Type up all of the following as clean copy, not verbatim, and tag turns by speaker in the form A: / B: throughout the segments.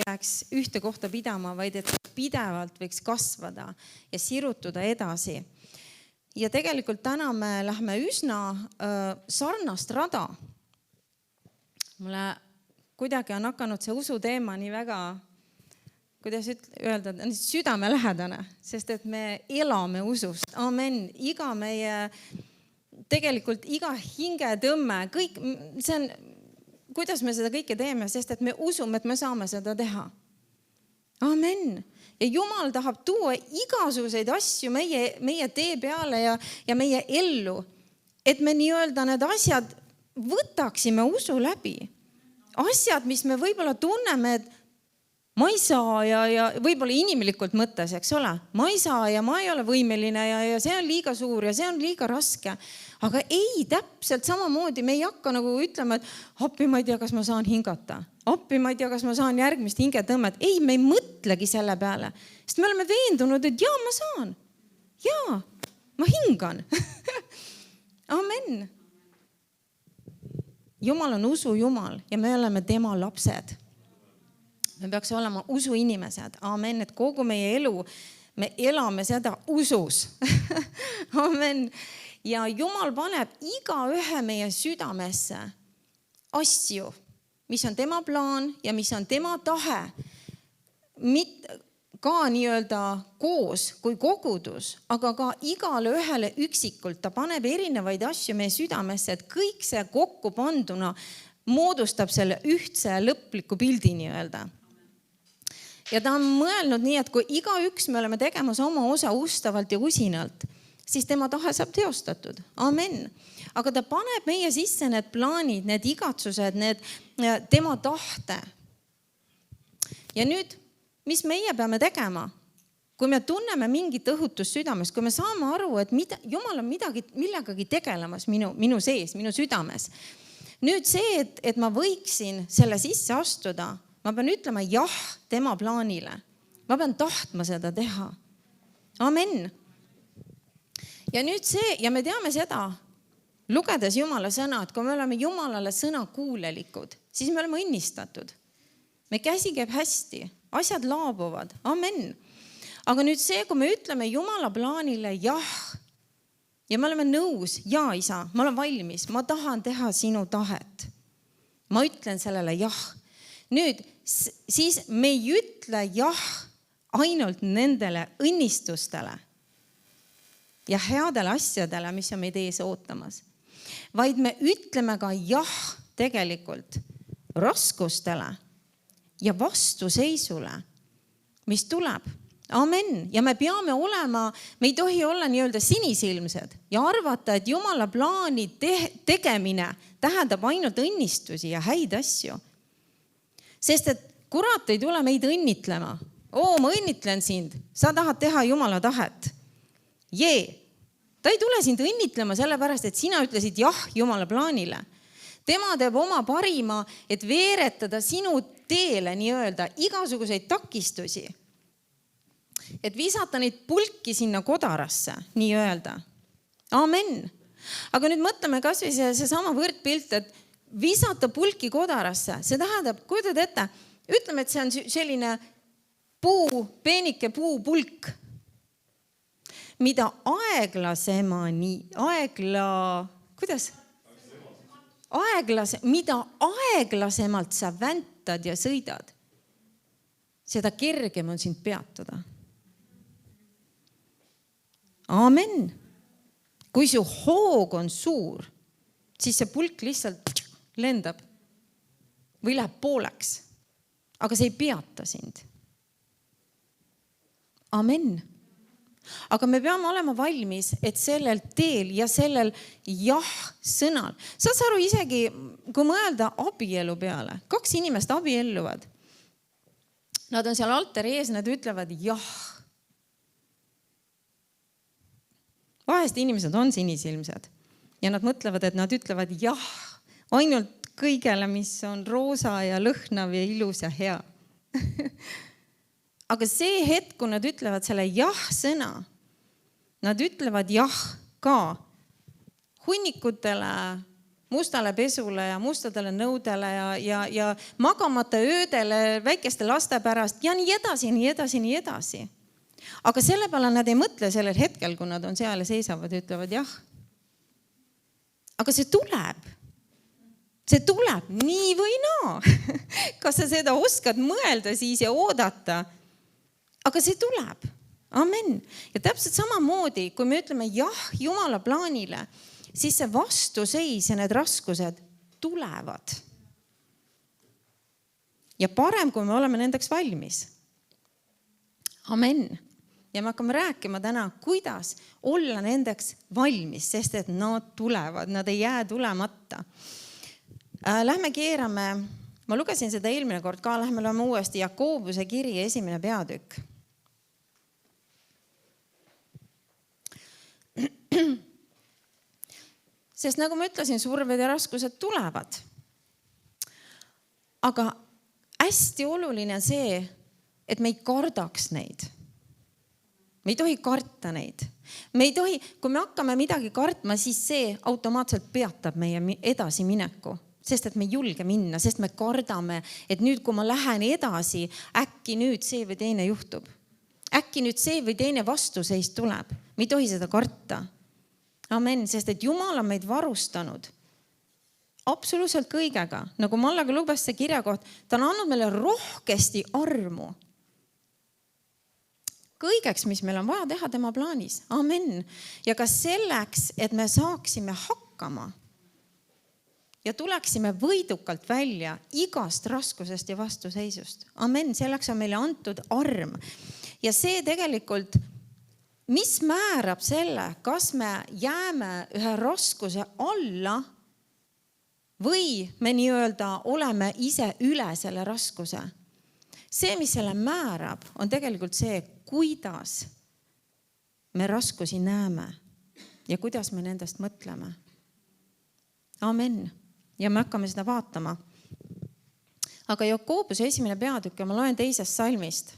A: jääks ühte kohta pidama, vaid et pidevalt võiks kasvada ja sirutuda edasi. Ja tegelikult täna me lähme üsna sarnast rada. Mulle kuidagi on hakanud see usu teema nii väga, kuidas öelda, südamelähedane, sest et me elame usust. Amen. Tegelikult iga hingetõmme, kõik, see on, kuidas me seda kõike teeme, sest et me usume, et me saame seda teha. Amen. Ja Jumal tahab tuua igasuguseid asju meie tee peale ja meie ellu, et me nii-öelda need asjad võtaksime usu läbi. Asjad, mis me võib-olla tunneme, et ma ei saa ja võib-olla inimlikult mõttes, eks ole, ma ei saa ja ma ei ole võimeline ja see on liiga suur ja see on liiga raske. Aga ei, täpselt samamoodi me ei hakka nagu ütlema, et appi ma ei tea, kas ma saan hingata. Appi ma ei tea, kas ma saan järgmist hingetõmmet. Ei, me ei mõtlegi selle peale, sest me oleme veendunud, et jaa, ma saan. Jaa, ma hingan. Amen. Jumal on usu Jumal ja me oleme tema lapsed. Me peaks olema usuinimesed. Amen, et kogu meie elu, me elame seda usus. Amen. Ja Jumal paneb iga ühe meie südamesse asju, mis on tema plaan ja mis on tema tahe. Ka nii-öelda koos kui kogudus, aga ka igale ühele üksikult. Ta paneb erinevaid asju meie südamesse, et kõik see kokku panduna moodustab selle ühtse lõpliku pildi nii-öelda. Ja ta on mõelnud nii, et kui igaüks me oleme tegemas oma osa ustavalt ja usinalt, siis tema tahe saab teostatud. Amen. Aga ta paneb meie sisse need plaanid, need igatsused, need tema tahte. Ja nüüd, mis meie peame tegema? Kui me tunneme mingit õhutust südames, kui me saame aru, et Jumal on millegagi tegelemas minu sees, minu südames. Nüüd see, et ma võiksin selle sisse astuda, ma pean ütlema jah tema plaanile. Ma pean tahtma seda teha. Amen. Ja nüüd ja me teame seda, lugedes Jumala sõna, et kui me oleme Jumalale sõna kuulelikud, siis me oleme õnnistatud. Me käsi käib hästi, asjad laabuvad. Amen. Aga nüüd see, kui me ütleme Jumala plaanile jah, ja me oleme nõus, ja isa, ma olen valmis, ma tahan teha sinu tahet. Ma ütlen sellele jah. Nüüd, siis me ei ütle jah ainult nendele õnnistustele ja headele asjadele, mis on meid ees ootamas, vaid me ütleme ka jah tegelikult raskustele ja vastuseisule, mis tuleb. Amen. Ja me peame olema, me ei tohi olla nii-öelda sinisilmsed ja arvata, et Jumala plaani tegemine tähendab ainult õnnistusi ja häid asju. Sest et kurat ei tule meid õnnitlema. Ma õnnitlen sind, sa tahad teha Jumala tahet. Ta ei tule sind õnnitlema sellepärast, et sina ütlesid jah Jumala plaanile. Tema teeb oma parima, et veeretada sinu teele nii-öelda igasuguseid takistusi. Et visata neid pulki sinna kodarasse, nii-öelda. Amen. Aga nüüd mõtleme kas või see sama võrdpilt, et visata pulki kodarasse. See tähendab, kujutad ette, ütleme, et see on selline peenike puupulk, mida mida aeglasemalt sa väntad ja sõidad, seda kergem on sind peatada. Amen. Kui su hoog on suur, siis see pulk lihtsalt lendab või läheb pooleks, aga see ei peata sind. Amen. Aga me peame olema valmis, et sellel teel ja sellel jah sõnal. Saad aru isegi, kui mõelda abielu peale. 2 inimest abielluvad. Nad on seal altari ees, nad ütlevad jah. Vahest inimesed on sinisilmsed ja nad mõtlevad, et nad ütlevad jah ainult kõigele, mis on roosa ja lõhnav ja ilus ja hea. Aga see hetk, kui nad ütlevad selle jah sõna, nad ütlevad jah ka hunnikutele, mustale pesule ja mustadele nõudele ja magamata öödele väikeste laste pärast ja nii edasi, nii edasi, nii edasi. Aga selle peale nad ei mõtle sellel hetkel, kui nad on seal ja seisavad ja ütlevad jah. Aga see tuleb. See tuleb nii või naa. Kas sa seda oskad mõelda siis ja oodata? Aga see tuleb. Amen. Ja täpselt samamoodi, kui me ütleme jah Jumala plaanile, siis see vastuseis ja need raskused tulevad. Ja parem, kui me oleme nendeks valmis. Amen. Ja me hakkame rääkima täna, kuidas olla nendeks valmis, sest et nad tulevad, nad ei jää tulemata. Lähme keerame, ma lugesin seda eelmine kord ka, lähme loeme uuesti Jakobuse kiri 1. peatükk. Sest nagu ma ütlesin, surved ja raskused tulevad. Aga hästi oluline on see, et me ei kardaks neid. Me ei tohi karta neid. Me ei tohi, kui me hakkame midagi kartma, siis see automaatselt peatab meie edasi mineku. Sest et me ei julge minna, sest me kardame, et nüüd, kui ma lähen edasi, äkki nüüd see või teine juhtub. Äkki nüüd see või teine vastuseis tuleb. Me ei tohi seda karta. Amen, sest et Jumal on meid varustanud absoluutselt kõigega. Nagu Mallaga lubas see kirja koht, ta on andnud meile rohkesti armu. Kõigeks, mis meil on vaja teha tema plaanis. Amen. Ja ka selleks, et me saaksime hakkama ja tuleksime võidukalt välja igast raskusest ja vastuseisust. Amen. Selleks on meile antud arm. Ja see tegelikult, mis määrab selle, kas me jääme ühe raskuse alla või me nii-öelda oleme ise üle selle raskuse. See, mis selle määrab, on tegelikult see, kuidas me raskusi näeme ja kuidas me nendest mõtleme. Amen. Ja me hakkame seda vaatama. Aga Jakobuse 1. peatükk, ja ma loen 2. salmist,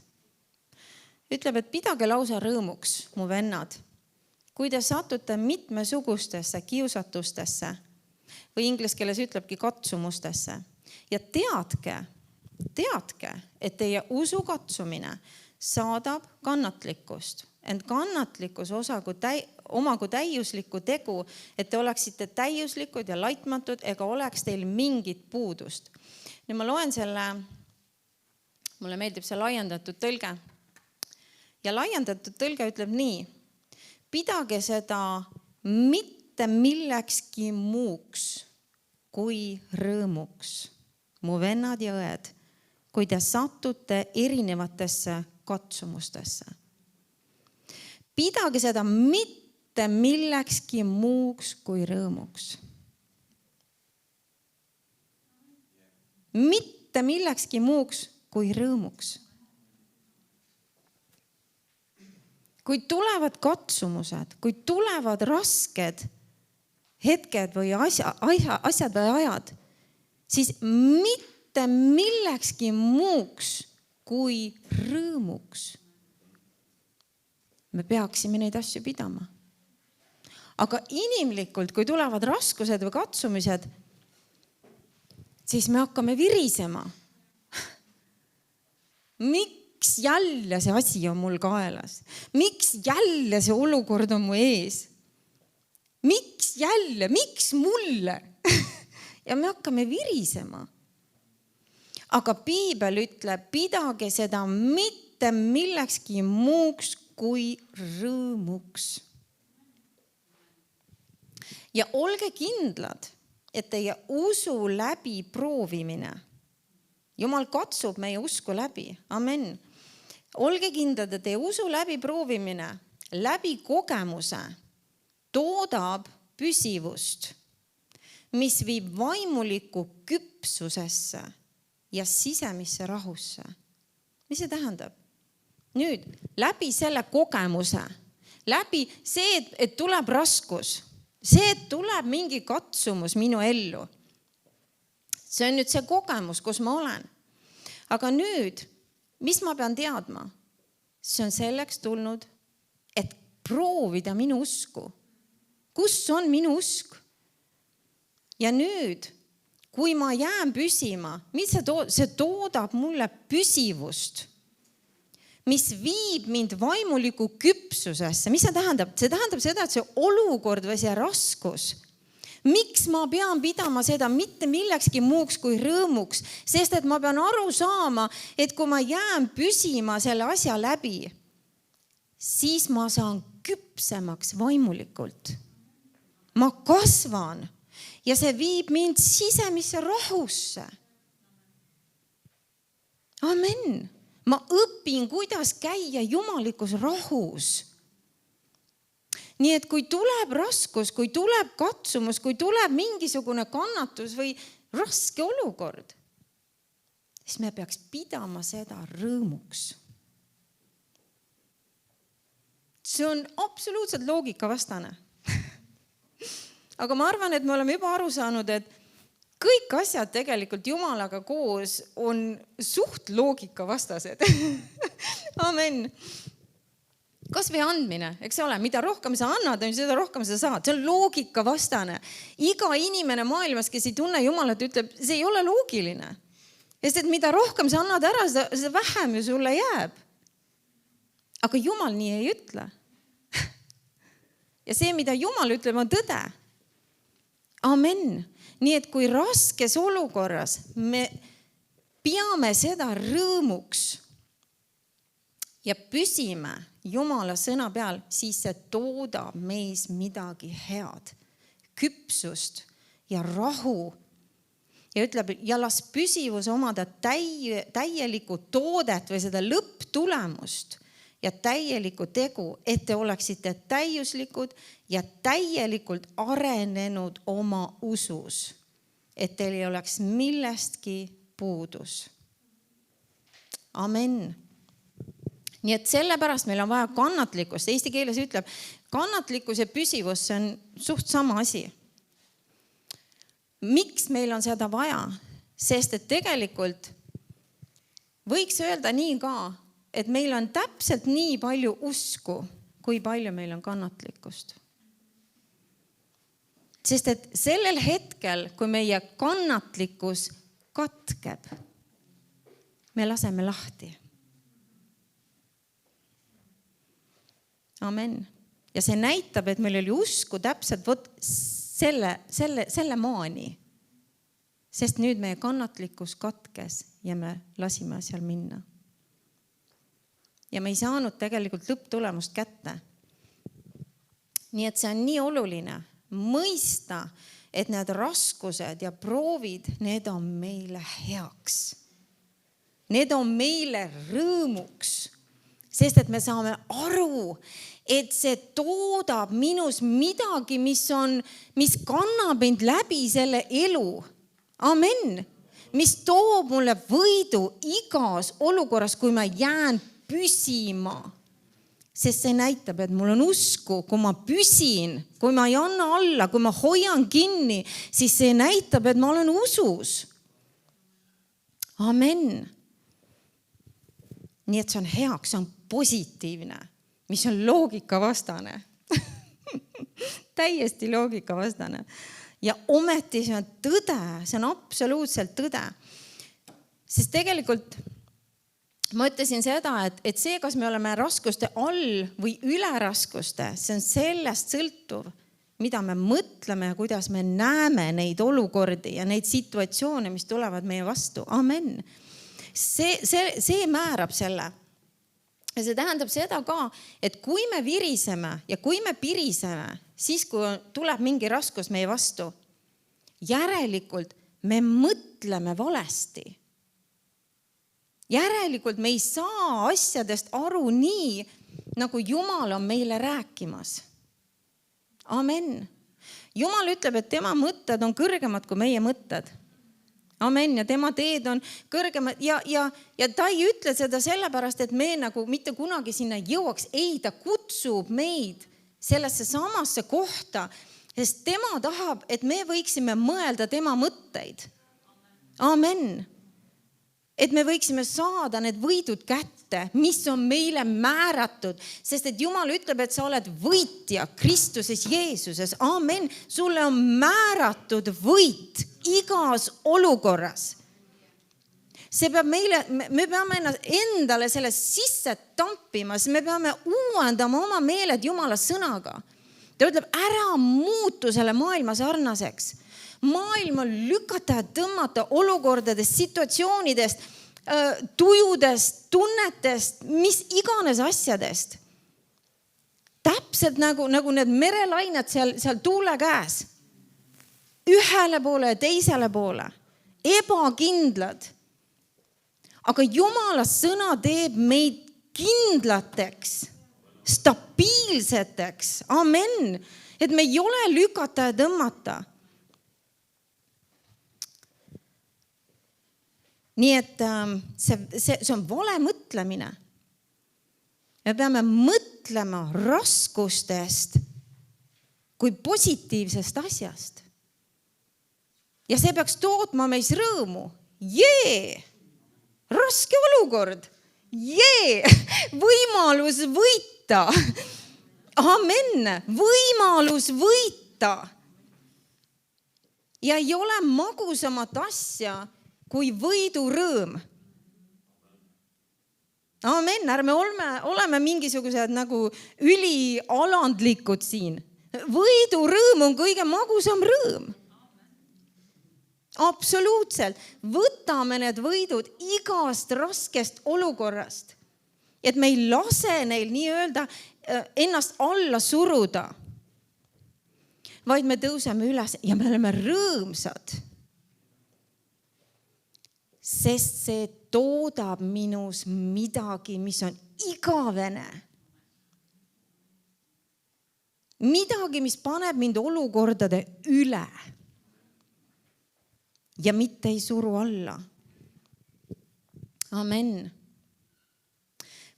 A: ütleb, et pidage lausa rõõmuks, mu vennad, kui te satute mitmesugustesse kiusatustesse või inglise keeles ütlebki katsumustesse. Ja teadke, et teie usu katsumine saadab kannatlikkust. Ent kannatlikkus omagu täiuslikku tegu, et te oleksite täiuslikud ja laitmatud ega oleks teil mingit puudust. Nüüd ma loen selle, mulle meeldib see laiendatud tõlge. Ja laiendatud tõlge ütleb nii, pidage seda mitte millekski muuks kui rõõmuks, mu vennad ja õed, kui te satute erinevatesse katsumustesse. Pidage seda mitte millekski muuks kui rõõmuks. Mitte millekski muuks kui rõõmuks. Kui tulevad katsumused, kui tulevad rasked hetked või asjad või ajad, siis mitte millekski muuks kui rõõmuks. Me peaksime neid asju pidama. Aga inimlikult, kui tulevad raskused või katsumised, siis me hakkame virisema. Miks jälle see asi on mul kaelas? Miks jälle see olukord on mu ees? Miks jälle? Miks mulle? Ja me hakkame virisema. Aga Piibel ütleb, pidage seda mitte millekski muuks kui rõõmuks. Ja olge kindlad, et teie usu läbi proovimine. Jumal katsub meie usku läbi. Amen. Olge kindlad, et teie usu läbi proovimine, läbi kogemuse toodab püsivust, mis viib vaimuliku küpsusesse ja sisemisse rahusse. Mis see tähendab? Nüüd, läbi selle kogemuse, läbi see, et tuleb raskus, see, et tuleb mingi katsumus minu ellu. See on nüüd see kogemus, kus ma olen. Aga nüüd, mis ma pean teadma? See on selleks tulnud, et proovida minu usku. Kus on minu usk? Ja nüüd, kui ma jään püsima, mis see toodab mulle püsivust, mis viib mind vaimuliku küpsusesse. Mis see tähendab? See tähendab seda, et see olukord või see raskus, miks ma pean pidama seda mitte millekski muuks kui rõõmuks, sest et ma pean aru saama, et kui ma jään püsima selle asja läbi, siis ma saan küpsemaks vaimulikult. Ma kasvan ja see viib mind sisemisse rahusse. Amen. Ma õpin, kuidas käia jumalikus rahus. Nii et kui tuleb raskus, kui tuleb katsumus, kui tuleb mingisugune kannatus või raske olukord, siis me peaks pidama seda rõõmuks. See on absoluutselt loogikavastane. Aga ma arvan, et me oleme juba aru saanud, et kõik asjad tegelikult Jumalaga koos on suht loogikavastased. Amen. Kas või andmine, eks ole, mida rohkem sa annad, seda rohkem sa saad. See on loogikavastane. Iga inimene maailmas, kes ei tunne Jumalat, ütleb, see ei ole loogiline. Sest et mida rohkem sa annad ära, seda vähem ju sulle jääb. Aga Jumal nii ei ütle. Ja see, mida Jumal ütleb, on tõde. Amen. Nii et kui raskes olukorras me peame seda rõõmuks ja püsime Jumala sõna peal, siis see toodab meis midagi head, küpsust ja rahu. Ja ütleb, ja las püsivus omada täielikku toodet või seda lõpptulemust ja täielikku tegu, et te oleksite täiuslikud ja täielikult arenenud oma usus, et teil ei oleks millestki puudus. Amen. Nii et sellepärast meil on vaja kannatlikkust. Eesti keeles ütleb, kannatlikkus ja püsivus, see on suht sama asi. Miks meil on seda vaja? Sest et tegelikult võiks öelda nii ka, et meil on täpselt nii palju usku, kui palju meil on kannatlikkust. Sest et sellel hetkel, kui meie kannatlikkus katkeb, me laseme lahti. Amen. Ja see näitab, et meil oli usku täpselt selle maani. Sest nüüd meie kannatlikkus katkes ja me lasime seal minna. Ja me ei saanud tegelikult lõpptulemust kätte. Nii et see on nii oluline mõista, et need raskused ja proovid, need on meile heaks. Need on meile rõõmuks. Sest et me saame aru, et see toodab minus midagi, mis kannab mind läbi selle elu. Amen. Mis toob mulle võidu igas olukorras, kui ma jään püsima. Sest see näitab, et mul on usku, kui ma püsin, kui ma ei anna alla, kui ma hoian kinni, siis see näitab, et ma olen usus. Amen. Nii et see on heaks, see on positiivne, mis on loogikavastane. Täiesti loogikavastane. Ja ometi see on tõde, see on absoluutselt tõde. Sest tegelikult ma ütlesin seda, et see, kas me oleme raskuste all või üle raskuste, see on sellest sõltuv, mida me mõtleme ja kuidas me näeme neid olukordi ja neid situatsioone, mis tulevad meie vastu. Amen. See määrab selle. Ja see tähendab seda ka, et kui me viriseme ja kui me piriseme, siis kui tuleb mingi raskus meie vastu, järelikult me mõtleme valesti. Järelikult me ei saa asjadest aru nii, nagu Jumal on meile rääkimas. Amen. Jumal ütleb, et tema mõtted on kõrgemad kui meie mõtted. Amen. Ja tema teed on kõrgemad ja ta ei ütle seda sellepärast, et me nagu mitte kunagi sinna jõuaks. Ei, ta kutsub meid sellesse samasse kohta, sest tema tahab, et me võiksime mõelda tema mõtteid. Amen. et me võiksime saada need võidud kätte, mis on meile määratud, sest et Jumal ütleb, et sa oled võitja Kristuses Jeesuses. Amen. Sulle on määratud võit igas olukorras. See peab me peame endale selle sisse tampima, sest me peame uuendama oma meeled Jumala sõnaga. Ta ütleb, ära muutu selle maailma sarnaseks. Maailma lükata ja tõmmata olukordadest, situatsioonidest, tujudest, tunnetest, mis iganes asjadest. Täpselt nagu need merelained seal tuule käes. Ühele poole ja teisele poole. Ebakindlad. Aga Jumala sõna teeb meid kindlateks, stabiilseteks. Amen. Et me ei ole lükata ja tõmmata. Nii et see on vale mõtlemine. Me peame mõtlema raskustest kui positiivsest asjast. Ja see peaks tootma meis rõõmu. Raske olukord. Võimalus võita. Amen. Võimalus võita. Ja ei ole magusamat asja kui võidurõõm. Amen. Ärme oleme mingisugused nagu ülialandlikud siin. Võidurõõm on kõige magusam rõõm. Absoluutselt. Võtame need võidud igast raskest olukorrast. Et me ei lase neil nii-öelda ennast alla suruda. Vaid me tõuseme üles ja me oleme rõõmsad. Sest see toodab minus midagi, mis on igavene. Midagi, mis paneb mind olukordade üle. Ja mitte ei suru alla. Amen.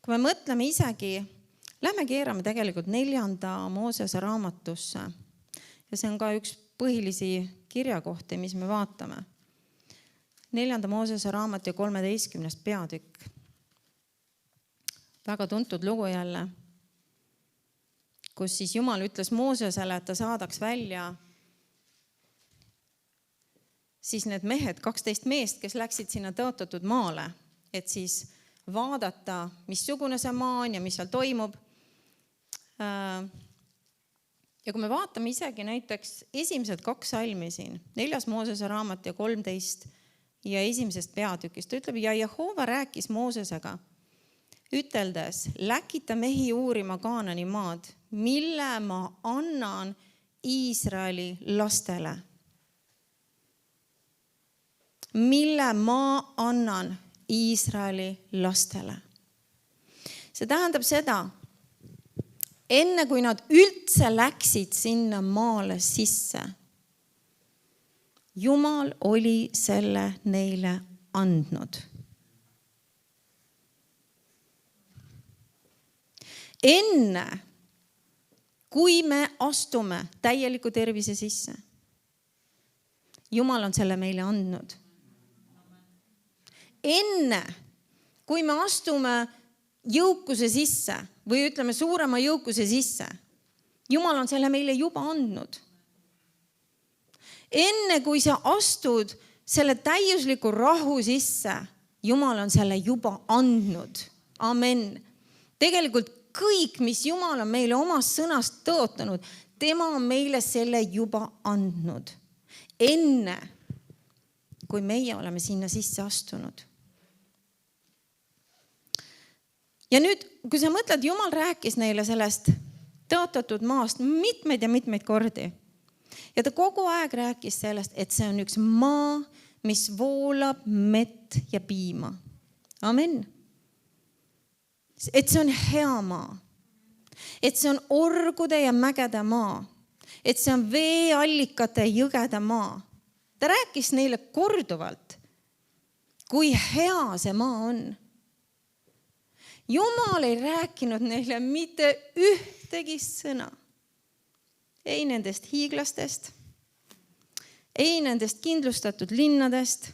A: Kui me mõtleme isegi, lähme keerame tegelikult 4. Moosese raamatusse. Ja see on ka üks põhilisi kirjakohti, mis me vaatame. 4. Moosese raamat ja 13. peatükk. Väga tuntud lugu jälle, kus siis Jumal ütles Moosesele, et ta saadaks välja siis need mehed, 12 meest, kes läksid sinna tõotatud maale, et siis vaadata, missugune see maa on ja mis seal toimub. Ja kui me vaatame isegi näiteks esimesed 2 salmi siin, 4. Moosese raamat ja 13 ja 1. peatükist, ta ütleb, ja Jehova rääkis Moosesega, üteldes, läkita mehi uurima Kaanani maad, mille ma annan Iisraeli lastele. Mille ma annan Iisraeli lastele. See tähendab seda, enne kui nad üldse läksid sinna maale sisse, Jumal oli selle neile andnud. Enne, kui me astume täieliku tervise sisse, Jumal on selle meile andnud. Enne, kui me astume jõukuse sisse või ütleme suurema jõukuse sisse, Jumal on selle meile juba andnud. Enne, kui sa astud selle täiusliku rahu sisse, Jumal on selle juba andnud. Amen. Tegelikult kõik, mis Jumal on meile omast sõnast tõotanud, tema on meile selle juba andnud. Enne, kui meie oleme sinna sisse astunud. Ja nüüd, kui sa mõtled, Jumal rääkis neile sellest tõotatud maast mitmeid ja mitmeid kordi. Ja ta kogu aeg rääkis sellest, et see on üks maa, mis voolab mett ja piima. Amen. Et see on hea maa. Et see on orgude ja mägede maa. Et see on veeallikate ja jõgede maa. Ta rääkis neile korduvalt, kui hea see maa on. Jumal ei rääkinud neile mitte ühtegi sõna. Ei nendest hiiglastest, ei nendest kindlustatud linnadest,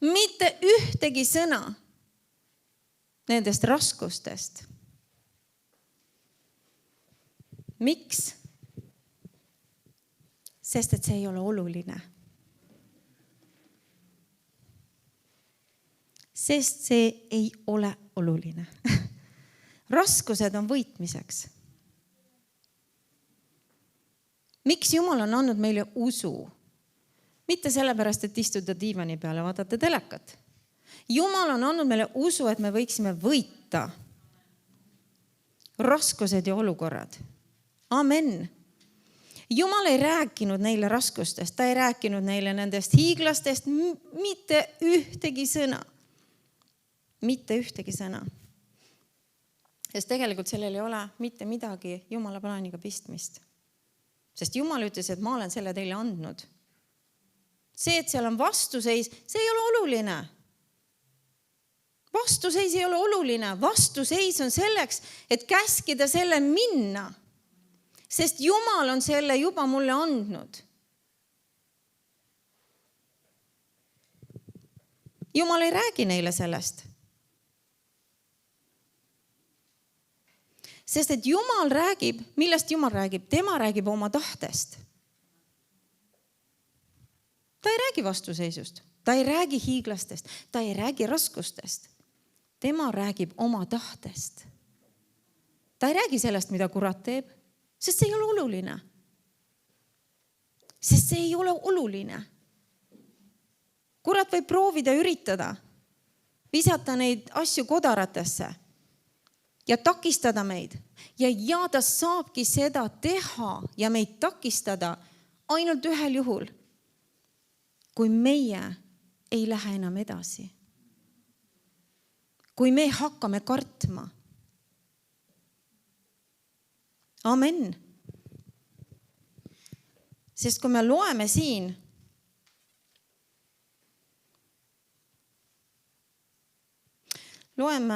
A: mitte ühtegi sõna nendest raskustest. Miks? Sest et see ei ole oluline. Sest see ei ole oluline. Raskused on võitmiseks. Miks Jumal on andnud meile usu? Mitte sellepärast, et istuda diivani peale ja vaadata telekat. Jumal on andnud meile usu, et me võiksime võita raskused ja olukorrad. Amen. Jumal ei rääkinud neile raskustest, ta ei rääkinud neile nendest hiiglastest mitte ühtegi sõna. Mitte ühtegi sõna. Sest tegelikult sellel ei ole mitte midagi Jumala plaaniga pistmist. Sest Jumal ütles, et ma olen selle teile andnud. See, et seal on vastuseis, see ei ole oluline. Vastuseis ei ole oluline. Vastuseis on selleks, et käskida selle minna. Sest Jumal on selle juba mulle andnud. Jumal ei räägi neile sellest. Sest et Jumal räägib, millest Jumal räägib? Tema räägib oma tahtest. Ta ei räägi vastuseisust, ta ei räägi hiiglastest, ta ei räägi raskustest. Tema räägib oma tahtest. Ta ei räägi sellest, mida kurat teeb, sest see ei ole oluline. Sest see ei ole oluline. Kurat võib proovida üritada, visata neid asju kodaratesse ja takistada meid. Ja ta saabki seda teha ja meid takistada ainult ühel juhul, kui meie ei lähe enam edasi. Kui me hakkame kartma. Amen. Sest kui me loeme siin, loeme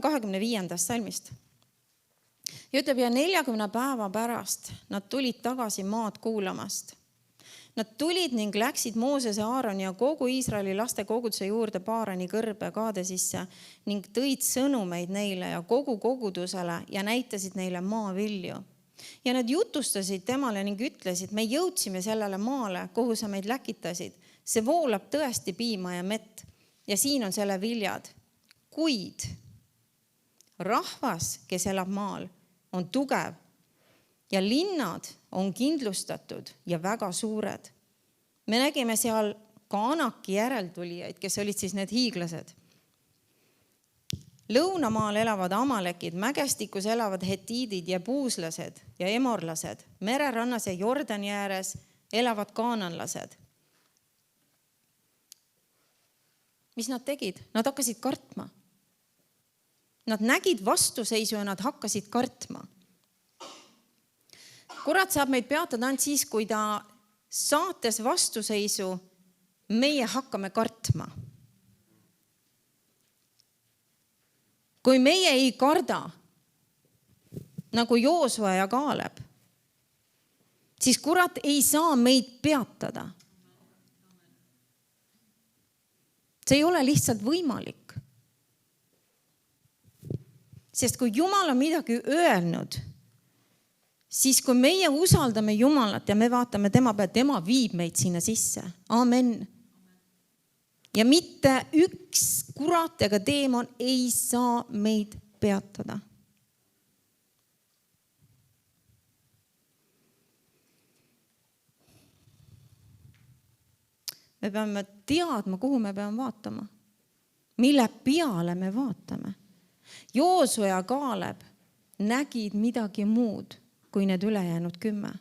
A: 25. salmist. Ja ütleb, ja 40 päeva pärast nad tulid tagasi maad kuulamast. Nad tulid ning läksid Moosese, Aaroni ja kogu Iisraeli laste koguduse juurde Paarani kõrbe Kaadesisse ning tõid sõnumeid neile ja kogu kogudusele ja näitasid neile maavilju. Ja nad jutustasid temale ning ütlesid, me jõudsime sellele maale, kuhu sa meid läkitasid. See voolab tõesti piima ja mett ja siin on selle viljad. Kuid rahvas, kes elab maal, on tugev ja linnad on kindlustatud ja väga suured. Me nägime seal Kaanaki järeltulijaid, kes olid siis need hiiglased. Lõunamaal elavad amalekid, mägestikus elavad hetiidid ja puuslased ja emorlased. Mererannas ja Jordani ääres elavad kaananlased. Mis nad tegid? Nad hakkasid kartma. Nad nägid vastuseisu ja nad hakkasid kartma. Kurat saab meid peatada ainult siis, kui ta saates vastuseisu, meie hakkame kartma. Kui meie ei karda, nagu Joosua ja Kaaleb, siis kurat ei saa meid peatada. See ei ole lihtsalt võimalik. Sest kui Jumal on midagi öelnud, siis kui meie usaldame Jumalat ja me vaatame tema peale, tema viib meid sinna sisse. Amen. Ja mitte üks kurat ega teemon ei saa meid peatada. Me peame teadma, kuhu me peame vaatama. Mille peale me vaatame. Joosua ja Kaaleb nägid midagi muud kui need ülejäänud 10.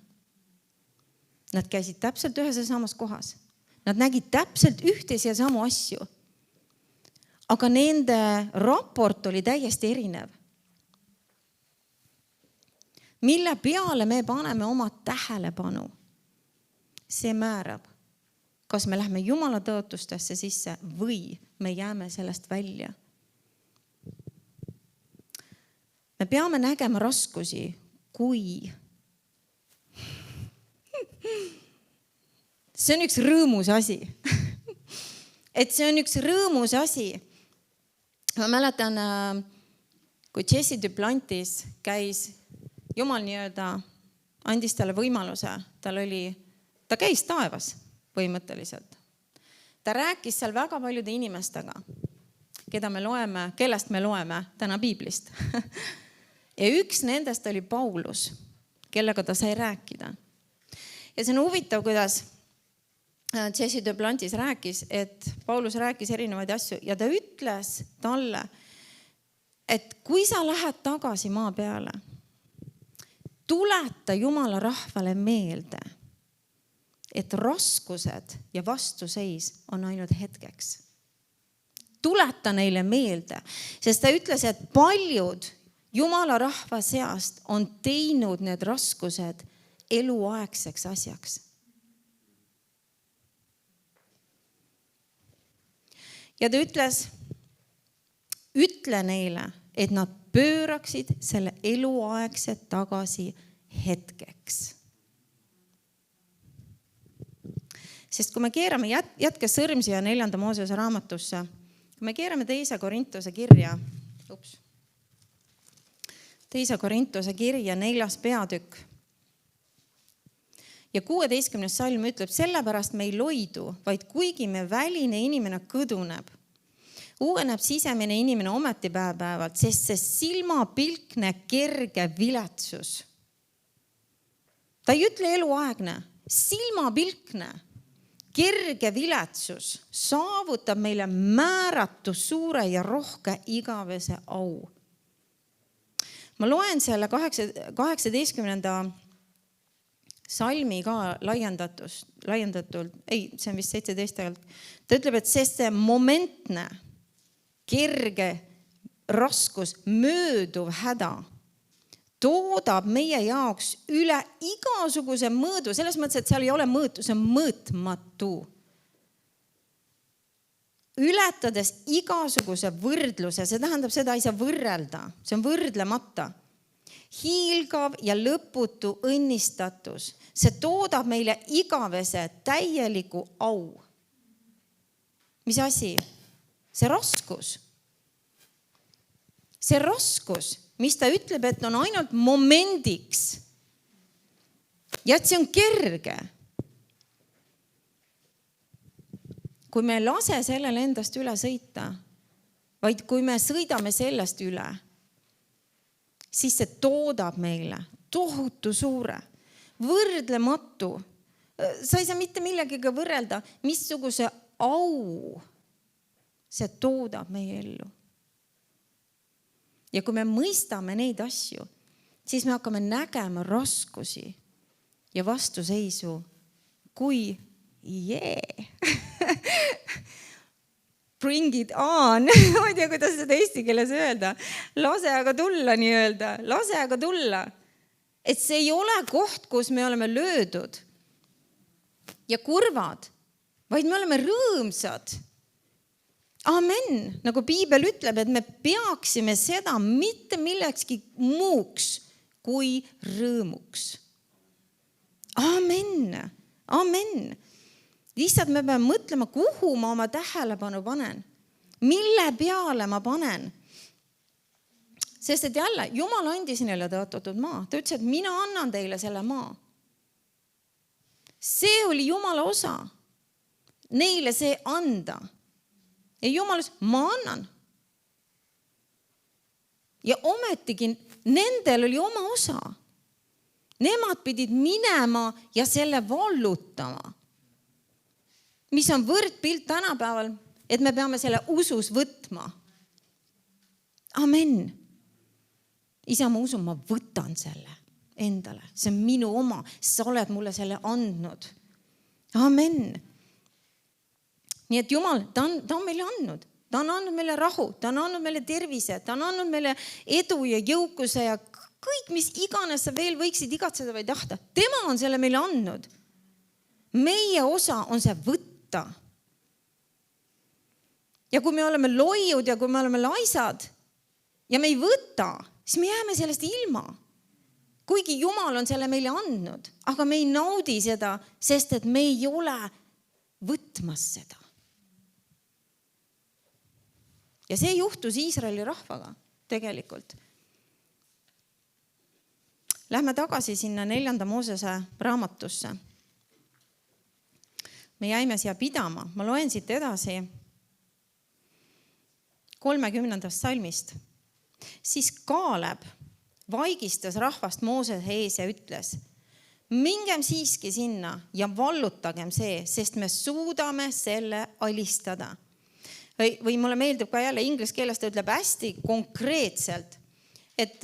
A: Nad käisid täpselt ühes ja samas kohas. Nad nägid täpselt ühtes ja samu asju. Aga nende raport oli täiesti erinev. Mille peale me paneme oma tähelepanu? See määrab, kas me lähme Jumala tõotustesse sisse või me jääme sellest välja. Me peame nägema raskusi kui See on üks rõõmus asi. Et see on üks rõõmus asi. Ma mäletan, kui Jesse Duplantis käis, Jumal andis talle võimaluse, ta käis taevas põhimõtteliselt. Ta rääkis seal väga paljude inimestega, kellest me loeme täna Piiblist. Ja üks nendest oli Paulus, kellega ta sai rääkida. Ja see on huvitav, kuidas Jesse Duplantis rääkis, et Paulus rääkis erinevaid asju ja ta ütles talle, et kui sa lähed tagasi maa peale, tuleta Jumala rahvale meelde, et raskused ja vastuseis on ainult hetkeks. Tuleta neile meelde, sest ta ütles, et paljud Jumala rahva seast on teinud need raskused eluaegseks asjaks. Ja ta ütles, ütle neile, et nad pööraksid selle eluaegse tagasi hetkeks. Sest kui me keerame, jätke sõrm siia 4. Moosese raamatusse, kui me keerame 2. Korintuse kirja, 2. Korintuse kirja 4. peatükk ja 16. salm ütleb, sellepärast me ei loidu, vaid kuigi me väline inimene kõduneb, uueneb sisemine inimene ometi päev-päevalt, sest see silmapilkne kerge viletsus. Ta ei ütle eluaegne, silmapilkne kerge viletsus saavutab meile määratu suure ja rohke igavese au. Ma loen selle 18. salmi ka laiendatult, see on vist 17. Ta ütleb, et sest see momentne kerge raskus, mööduv häda toodab meie jaoks üle igasuguse mõõdu, selles mõttes, et seal ei ole mõõtu, see on mõõtmatu. Ületades igasuguse võrdluse, see tähendab seda, ei saa võrrelda, see on võrdlemata. Hiilgav ja lõputu õnnistatus, see toodab meile igavese täieliku au. Mis asi? See raskus. See raskus, mis ta ütleb, et on ainult momendiks. Ja et see on kerge. Kui me lase sellele endast üle sõita, vaid kui me sõidame sellest üle, siis see toodab meile tohutu suure, võrdlematu. Sa ei saa mitte millegiga võrrelda, missuguse au see toodab meie ellu. Ja kui me mõistame neid asju, siis me hakkame nägema raskusi ja vastuseisu kui bring it on. Ma ei tea, kuidas seda eesti keeles öelda. Lase aga tulla nii-öelda. Lase aga tulla. Et see ei ole koht, kus me oleme löödud ja kurvad, vaid me oleme rõõmsad. Amen. Nagu Piibel ütleb, et me peaksime seda mitte millekski muuks kui rõõmuks. Amen. Amen. Lihtsalt me peame mõtlema, kuhu ma oma tähelepanu panen. Mille peale ma panen. Sest et jälle, Jumal andis neile tõotatud maa. Ta ütles, et mina annan teile selle maa. See oli Jumala osa. Neile see anda. Ja Jumal ütles, ma annan. Ja ometigi nendel oli oma osa. Nemad pidid minema ja selle vallutama. Mis on võrdpilt tänapäeval, et me peame selle usus võtma. Amen. Isa, ma usun, ma võtan selle endale. See on minu oma. Sa oled mulle selle andnud. Amen. Nii et Jumal, ta on meile andnud. Ta on andnud meile rahu, ta on andnud meile tervise, ta on andnud meile edu ja jõukuse ja kõik, mis iganes sa veel võiksid igatseda või tahta. Tema on selle meile andnud. Meie osa on see võtta. Ja kui me oleme loiud ja kui me oleme laisad ja me ei võta, siis me jääme sellest ilma. kuigi Jumal on selle meile andnud, aga me ei naudi seda, sest et me ei ole võtmas seda. Ja see juhtus Iisraeli rahvaga tegelikult. Lähme tagasi sinna 4. Moosese raamatusse. Me jäime siia pidama. Ma loen siit edasi 30. salmist. Siis Kaaleb vaigistas rahvast Moosese ees ja ütles, mingem siiski sinna ja vallutagem see, sest me suudame selle alistada. Või mulle meeldib ka jälle inglise keeles, ta ütleb hästi konkreetselt, et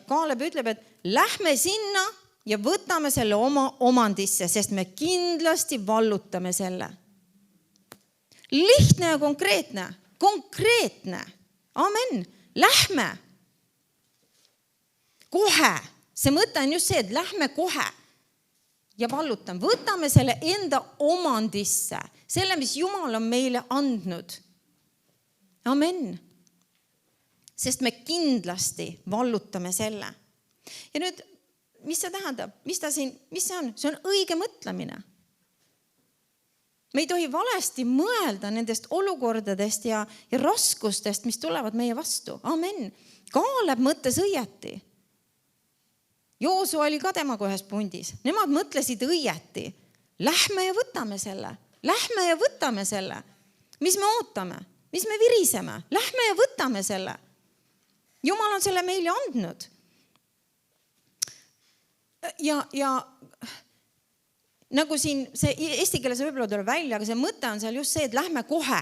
A: Kaaleb ütleb, et lähme sinna ja võtame selle oma omandisse, sest me kindlasti vallutame selle. Lihtne ja konkreetne. Amen. Lähme. Kohe. See mõte on just see, et lähme kohe ja vallutame. Võtame selle enda omandisse, selle, mis Jumal on meile andnud. Amen. Sest me kindlasti vallutame selle. Ja nüüd, mis see tähendab? Mis see on? See on õige mõtlemine. Me ei tohi valesti mõelda nendest olukordadest ja raskustest, mis tulevad meie vastu. Amen. Kaaleb mõttes õieti. Joosu oli ka temaga ühes pundis. Nemad mõtlesid õieti. Lähme ja võtame selle. Lähme ja võtame selle. Mis me ootame? Mis me viriseme? Lähme ja võtame selle. Jumal on selle meile andnud. Ja nagu siin see eesti keeles võib-olla tuleb välja, aga see mõte on seal just see, et lähme kohe.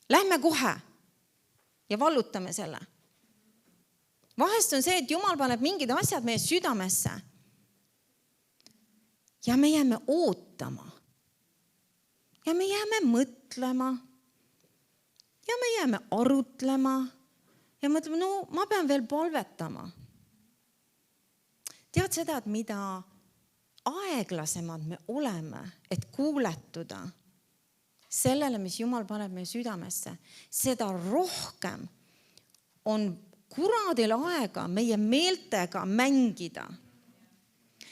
A: Lähme kohe ja vallutame selle. Vahest on see, et Jumal paneb mingid asjad meie südamesse ja me jääme ootama ja me jääme mõtlema ja me jääme arutlema ja mõtleme, no ma pean veel palvetama. Tead seda, et mida aeglasemad me oleme, et kuuletuda sellele, mis Jumal paneb meie südamesse, seda rohkem on kuradil aega meie meeltega mängida.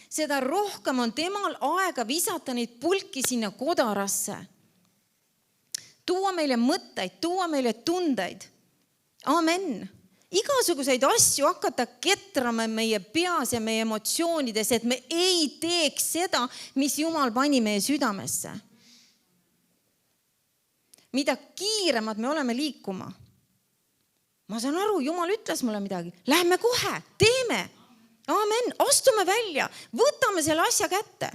A: Seda rohkem on temal aega visata neid pulki sinna kodarasse. Tuua meile mõtteid, tuua meile tundeid. Amen. Igasuguseid asju hakata ketrama meie peas ja meie emotsioonides, et me ei teeks seda, mis Jumal pani meie südamesse. Mida kiiremad me oleme liikuma. Ma saan aru, Jumal ütles mulle midagi. Lähme kohe, teeme. Amen, astume välja, võtame selle asja kätte.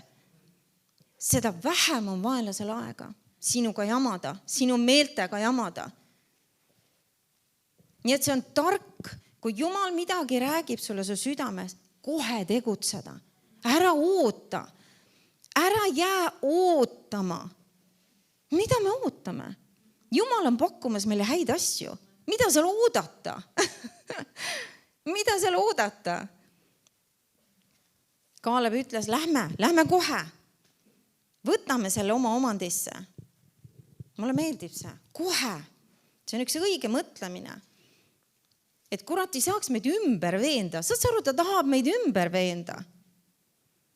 A: Seda vähem on vaenlasel aega sinuga jamada, sinu meeltega jamada. Nii et see on tark, kui Jumal midagi räägib sulle su südames, kohe tegutseda. Ära oota, ära jää ootama. Mida me ootame? Jumal on pakkumas meile häid asju. Mida seal oodata? Mida seal oodata? Kaaleb ütles, lähme kohe. Võtame selle oma omandisse. Mulle meeldib see. Kohe. See on üks õige mõtlemine. Et kurat ei saaks meid ümber veenda. Saad sa aru, ta tahab meid ümber veenda.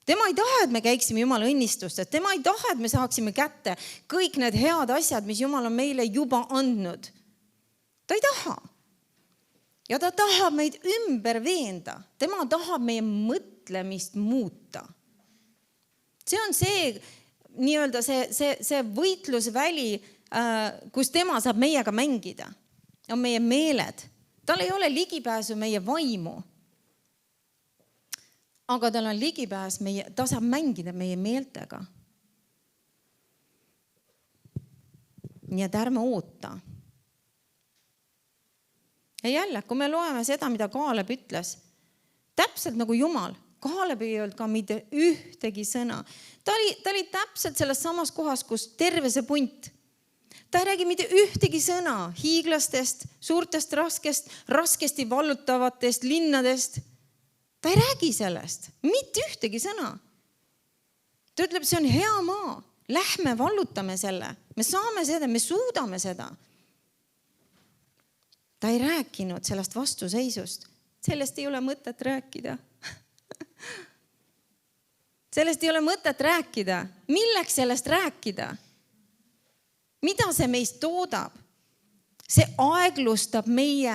A: Tema ei taha, et me käiksime Jumala õnnistustest. Tema ei taha, et me saaksime kätte kõik need head asjad, mis Jumal on meile juba andnud. Ta ei taha. Ja ta tahab meid ümber veenda. Tema tahab meie mõtlemist muuta. See on see, nii-öelda see võitlusväli, kus tema saab meiega mängida. On meie meeled. Tal ei ole ligipääsu meie vaimu. Aga tal on ligipääs ta saab mängida meie meeltega. Nii et ärme oota. Ja jälle, kui me loeme seda, mida Kaaleb ütles, täpselt nagu Jumal, Kaaleb ei olnud ka mitte ühtegi sõna. Ta oli täpselt selles samas kohas, kus terve see punt. Ta ei räägi mitte ühtegi sõna hiiglastest, suurtest raskesti vallutavatest linnadest. Ta ei räägi sellest, mitte ühtegi sõna. Ta ütleb, see on hea maa. Lähme vallutame selle. Me saame seda, me suudame seda. Ta ei rääkinud sellest vastuseisust. Sellest ei ole mõtet rääkida. Sellest ei ole mõtet rääkida. Milleks sellest rääkida? Mida see meist toodab? See aeglustab meie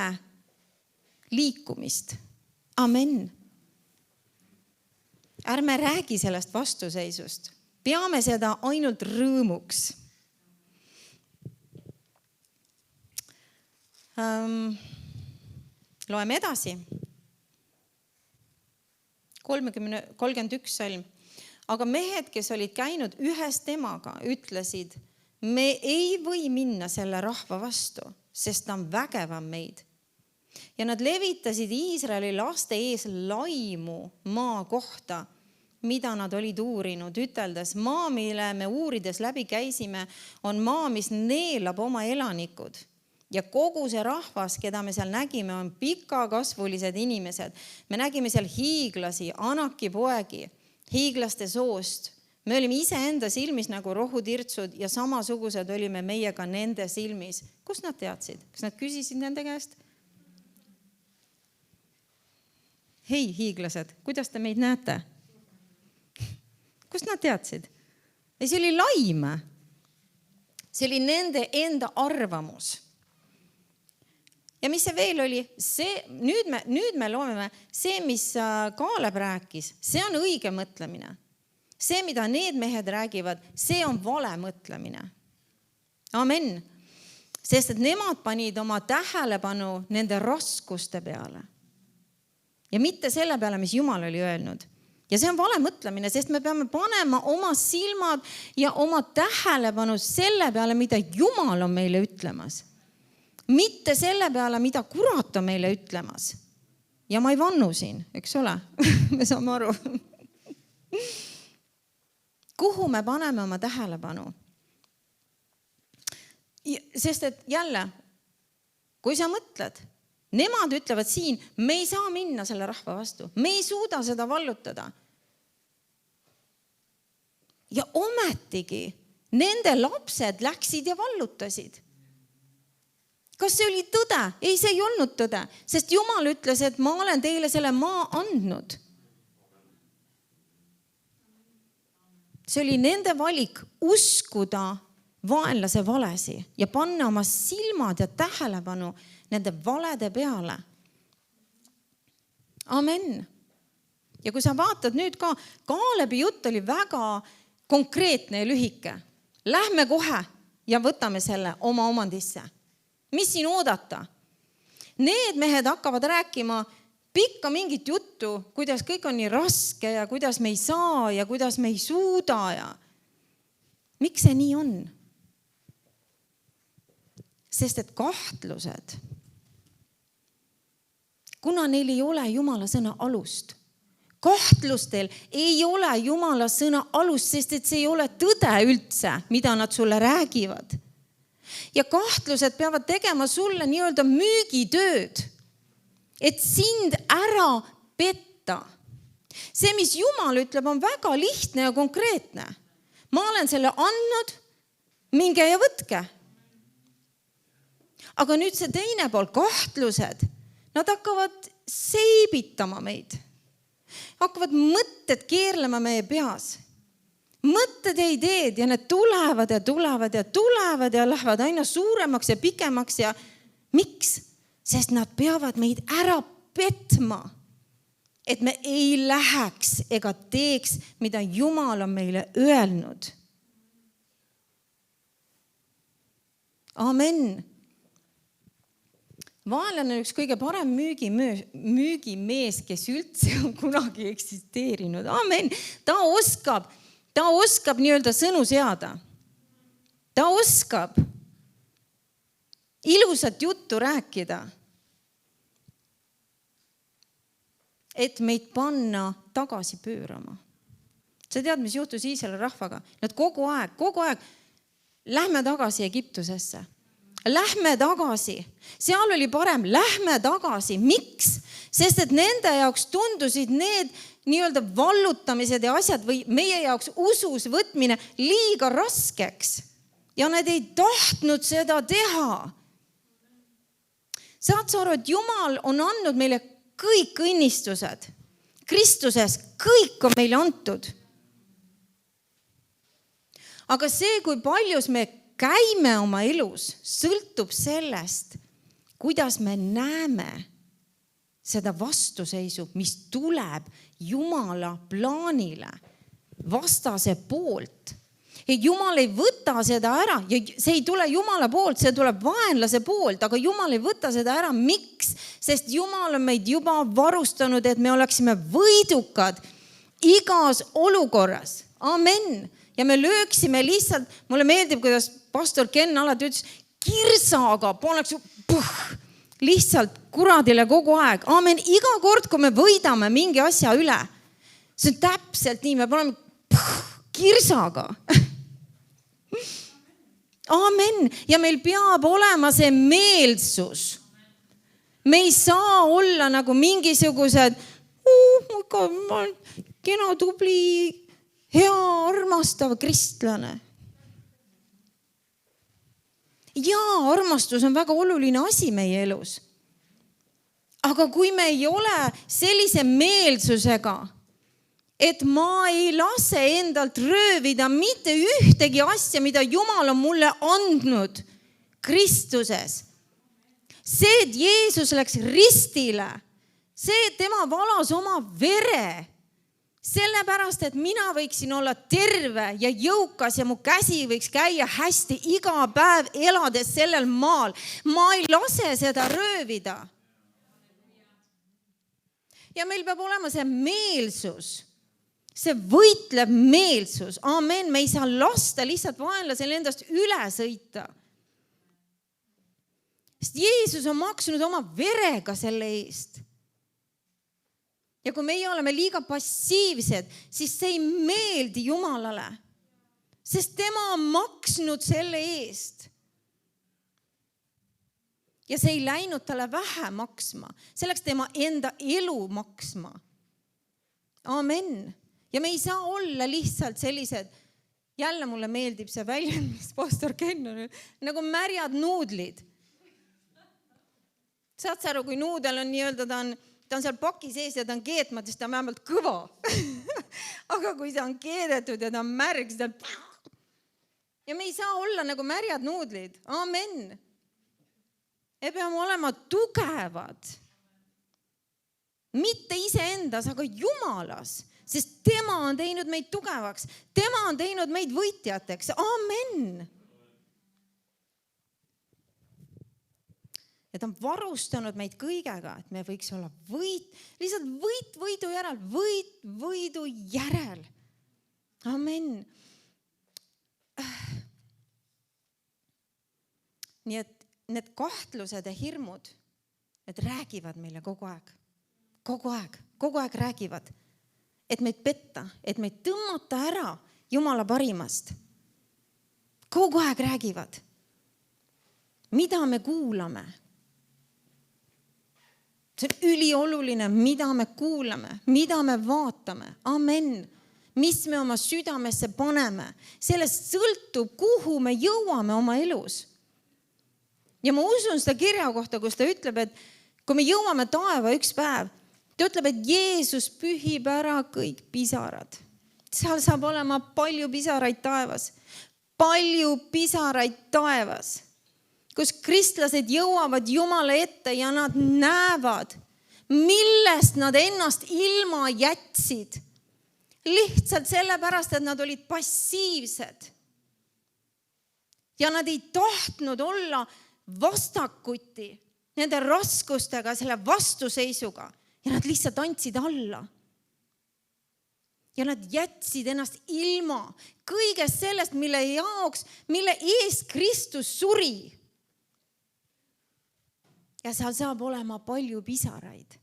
A: liikumist. Amen. Ärme räägi sellest vastuseisust. Peame seda ainult rõõmuks. Loeme edasi. 31 salm. Aga mehed, kes olid käinud ühes temaga, ütlesid, me ei või minna selle rahva vastu, sest ta on vägevam meid. Ja nad levitasid Iisraeli laste ees laimu maa kohta, mida nad olid uurinud, üteldes, maa, mille me uurides läbi käisime, on maa, mis neelab oma elanikud. Ja kogu see rahvas, keda me seal nägime, on pikakasvulised inimesed. Me nägime seal hiiglasi, Anaki poegi, hiiglaste soost. Me olime iseenda silmis nagu rohutirtsud ja samasugused olime meiega nende silmis. Kus nad teadsid? Kas nad küsisid nende käest? Hei, hiiglased, kuidas te meid näete? Kust nad teadsid? Ja see oli laim. See oli nende enda arvamus. Ja mis see veel oli? Nüüd me loeme, see, mis Kaaleb rääkis, see on õige mõtlemine. See, mida need mehed räägivad, see on vale mõtlemine. Amen. Sest et nemad panid oma tähelepanu nende raskuste peale. Ja mitte selle peale, mis Jumal oli öelnud. Ja see on vale mõtlemine, sest me peame panema oma silmad ja oma tähelepanu selle peale, mida Jumal on meile ütlemas. Mitte selle peale, mida kurat on meile ütlemas. Ja ma ei vannu siin, eks ole? Me saame aru. Kuhu me paneme oma tähelepanu? Sest et jälle, kui sa mõtled, nemad ütlevad siin, me ei saa minna selle rahva vastu. Me ei suuda seda vallutada. Ja ometigi nende lapsed läksid ja vallutasid. Kas see oli tõde? Ei, see ei olnud tõde, sest Jumal ütles, et ma olen teile selle maa andnud. See oli nende valik uskuda vaenlase valesi ja panna oma silmad ja tähelepanu nende valede peale. Amen. Ja kui sa vaatad nüüd ka, Kaalebi jutt oli väga konkreetne ja lühike. Lähme kohe ja võtame selle oma omandisse. Mis siin oodata? Need mehed hakkavad rääkima pikka mingit juttu, kuidas kõik on nii raske ja kuidas me ei saa ja kuidas me ei suuda. Ja miks see nii on? Sest et kahtlused, kuna neil ei ole Jumala sõna alust, kahtlustel ei ole Jumala sõna alust, sest et see ei ole tõde üldse, mida nad sulle räägivad. Ja kahtlused peavad tegema sulle nii-öelda müügitööd, et sind ära petta. See, mis Jumal ütleb, on väga lihtne ja konkreetne. Ma olen selle andnud, minge ja võtke. Aga nüüd see teine pool, kahtlused, nad hakkavad seibitama meid. Hakkavad mõtted keerlema meie peas. Mõtted ja ideed ja need tulevad ja tulevad ja tulevad ja lähevad aina suuremaks ja pikemaks ja miks? Sest nad peavad meid ära petma, et me ei läheks ega teeks, mida Jumal on meile öelnud. Amen. Vaenlane on üks kõige parem müügimees, kes üldse on kunagi eksisteerinud. Amen. Ta oskab nii-öelda sõnu seada. Ta oskab ilusat juttu rääkida, et meid panna tagasi pöörama. Sa tead, mis juhtus Iisraeli rahvaga? Nad kogu aeg, lähme tagasi Egiptusesse. Lähme tagasi. Seal oli parem, lähme tagasi. Miks? Sest et nende jaoks tundusid need nii-öelda vallutamised ja asjad või meie jaoks usus võtmine liiga raskeks. Ja nad ei tahtnud seda teha. Saad sa aru, et Jumal on andnud meile kõik õnnistused. Kristuses kõik on meile antud. Aga see, kui paljus me käime oma elus, sõltub sellest, kuidas me näeme seda vastuseisu, mis tuleb Jumala plaanile vastase poolt. Ja Jumal ei võta seda ära ja see ei tule Jumala poolt, see tuleb vaenlase poolt, aga Jumal ei võta seda ära. Miks? Sest Jumal on meid juba varustanud, et me oleksime võidukad igas olukorras. Amen. Ja me lööksime lihtsalt, mulle meeldib, kuidas pastor Ken alati ütles, kirsaga paneks lihtsalt kuradile kogu aeg. Amen. Iga kord, kui me võidame mingi asja üle, see on täpselt nii, me paneme kirsaga. Amen. Ja meil peab olema see meelsus. Me ei saa olla nagu mingisugused ma olen kena, tubli, hea, armastav kristlane. Jaa, armastus on väga oluline asi meie elus. Aga kui me ei ole sellise meelsusega, et ma ei lase endalt röövida mitte ühtegi asja, mida Jumal on mulle andnud Kristuses. See, et Jeesus läks ristile, see, et tema valas oma vere, sellepärast, et mina võiksin olla terve ja jõukas ja mu käsi võiks käia hästi iga päev elades sellel maal. Ma ei lase seda röövida. Ja meil peab olema see meelsus. See võitleb meelsus. Amen. Me ei saa lasta lihtsalt vaenlasel endast üle sõita. Sest Jeesus on maksnud oma verega selle eest. Ja kui meie oleme liiga passiivsed, siis see ei meeldi Jumalale. Sest tema on maksnud selle eest. Ja see ei läinud talle vähe maksma. See läks tema enda elu maksma. Amen. Ja me ei saa olla lihtsalt sellised, jälle mulle meeldib see väljend, mis pastor Ken on, nagu märjad nuudlid. Saad sa aru, kui nuudel on nii-öelda, ta on seal paki sees ja ta on keetmata, siis ta on vähemalt kõva. Aga kui ta on keedetud ja ta on märg, siis ta on... Ja me ei saa olla nagu märjad nuudlid. Amen. Me peame olema tugevad. Mitte iseendas, aga Jumalas. Sest tema on teinud meid tugevaks. Tema on teinud meid võitjateks. Amen. Ja ta on varustanud meid kõigega, et me võiks olla lihtsalt võidu järel. Amen. Nii et need kahtlused ja hirmud, need räägivad meile kogu aeg. Kogu aeg räägivad. Et meid petta, et meid tõmmata ära Jumala parimast. Kogu aeg räägivad. Mida me kuulame? See on ülioluline, mida me kuulame, mida me vaatame. Amen. Mis me oma südamesse paneme. Sellest sõltub, kuhu me jõuame oma elus. Ja ma usun seda kirja kohta, kus ta ütleb, et kui me jõuame taeva üks päev, ta ütleb, et Jeesus pühib ära kõik pisarad. Seal saab olema palju pisaraid taevas. Palju pisaraid taevas. Kus kristlased jõuavad Jumala ette ja nad näevad, millest nad ennast ilma jätsid. Lihtsalt sellepärast, et nad olid passiivsed. Ja nad ei tahtnud olla vastakuti nende raskustega, selle vastuseisuga. Ja nad lihtsalt andsid alla. Ja nad jätsid ennast ilma kõigest sellest, mille eest Kristus suri. Ja seal saab olema palju pisaraid.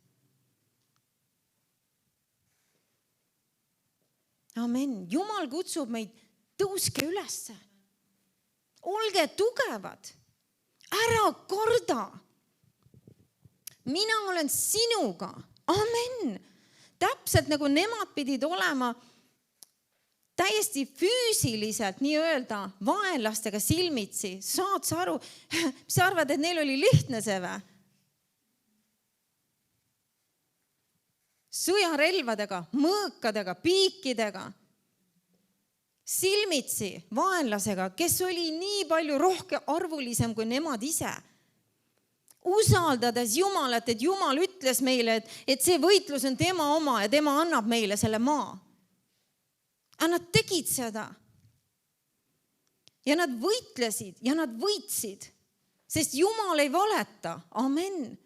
A: Amen. Jumal kutsub meid, tõuske ülesse. Olge tugevad. Ära karda. Mina olen sinuga. Amen. Täpselt nagu nemad pidid olema täiesti füüsiliselt nii-öelda vaenlastega silmitsi. Saad sa aru, mis sa arvad, et neil oli lihtne see või? Sõjarelvadega, mõõkadega, piikidega. silmitsi vaenlasega, kes oli nii palju rohkem arvulisem kui nemad ise. Usaldades Jumalat, et Jumal ütles meile, et see võitlus on tema oma ja tema annab meile selle maa. Aga nad tegid seda. Ja nad võitlesid ja nad võitsid, sest Jumal ei valeta. Amen.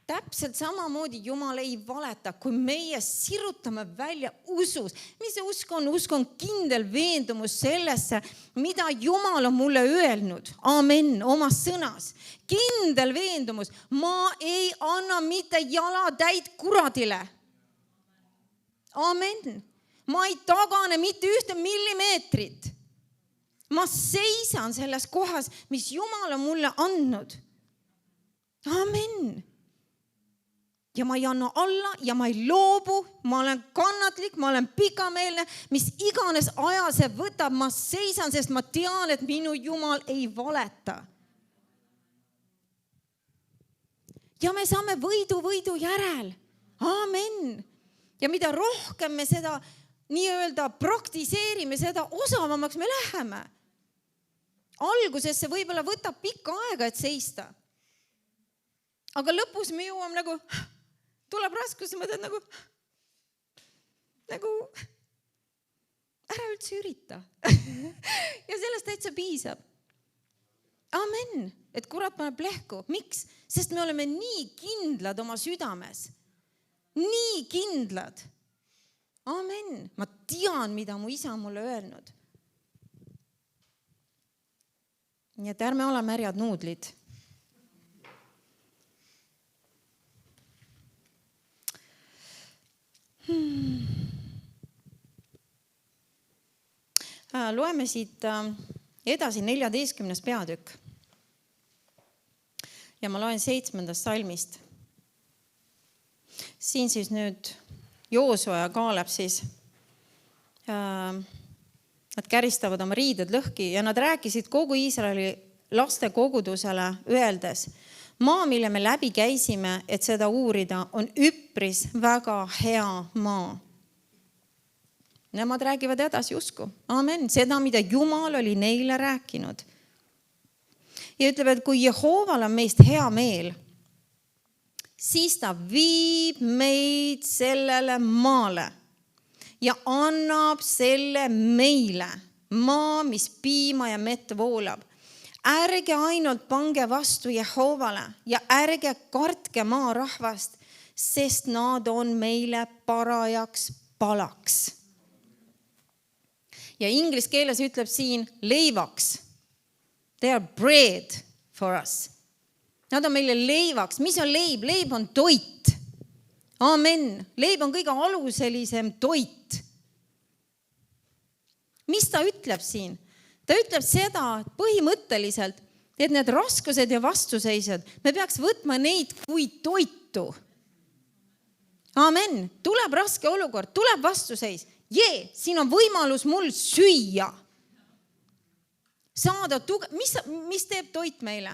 A: Täpselt samamoodi Jumal ei valeta, kui meie sirutame välja usus. Mis see usk on? Usk on kindel veendumus sellesse, mida Jumal on mulle öelnud. Amen, oma sõnas. Kindel veendumus. Ma ei anna mitte jalatäid kuradile. Amen. Ma ei tagane mitte ühte millimeetrit. Ma seisan selles kohas, mis Jumal on mulle andnud. Amen. Ja ma ei anna alla ja ma ei loobu, ma olen kannatlik, ma olen pikameelne, mis iganes aja see võtab, ma seisan, sest ma tean, et minu Jumal ei valeta. Ja me saame võidu järel. Amen. Ja mida rohkem me seda nii-öelda praktiseerime, seda osavamaks me läheme. Alguses see võib-olla võtab pikka aega, et seista. Aga lõpus me jõuame nagu, tuleb raskus ja mõtled nagu ära üldse ürita. Ja sellest täitsa piisab. Amen. Et kurat paneb lehku. Miks? Sest me oleme nii kindlad oma südames. Nii kindlad. Amen. Ma tean, mida mu isa mulle öelnud. Nii et ärme ole märjad nuudlid. Loeme siit edasi 14. peatükk. Ja ma loen 7. salmist. Siin siis nüüd Joosua ja Kaaleb siis nad käristavad oma riided lõhki ja nad rääkisid kogu Iisraeli laste kogudusele öeldes, maa, mille me läbi käisime, et seda uurida, on üpris väga hea maa. Nemad räägivad edasi usku. Amen. Seda, mida Jumal oli neile rääkinud. Ja ütleb, et kui Jehooval on meist hea meel, siis ta viib meid sellele maale ja annab selle meile, maa, mis piima ja mett voolab. Ärge ainult pange vastu Jehoovale ja ärge kartke maa rahvast, sest nad on meile parajaks palaks. Ja inglise keeles ütleb siin leivaks. They are bread for us. Nad on meile leivaks. Mis on leib? Leib on toit. Amen. Leib on kõige aluselisem toit. Mis ta ütleb siin? Ta ütleb seda põhimõtteliselt, et need raskused ja vastuseisud, me peaks võtma neid kui toitu. Amen. Tuleb raske olukord, tuleb vastuseis. Siin on võimalus mul süüa. Saada mis teeb toit meile?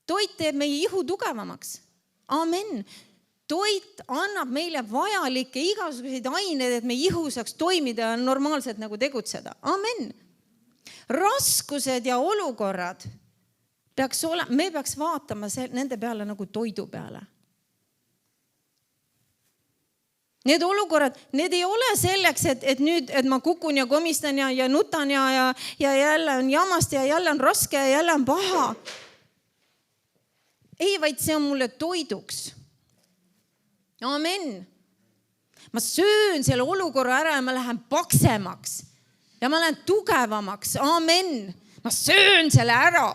A: Toit teeb meie ihu tugevamaks. Amen. Toit annab meile vajalikke igasuguseid aineid, et meie ihu saaks toimida ja normaalselt nagu tegutseda. Amen. Raskused ja olukorrad me peaks vaatama nende peale nagu toidu peale. Need olukorrad, need ei ole selleks, et nüüd, et ma kukun ja komistan ja nutan ja jälle on jamast ja jälle on raske ja jälle on paha. Ei, vaid see on mulle toiduks. Amen. Ma söön selle olukorra ära ja ma lähen paksemaks. Ja ma lähen tugevamaks. Amen. Ma söön selle ära.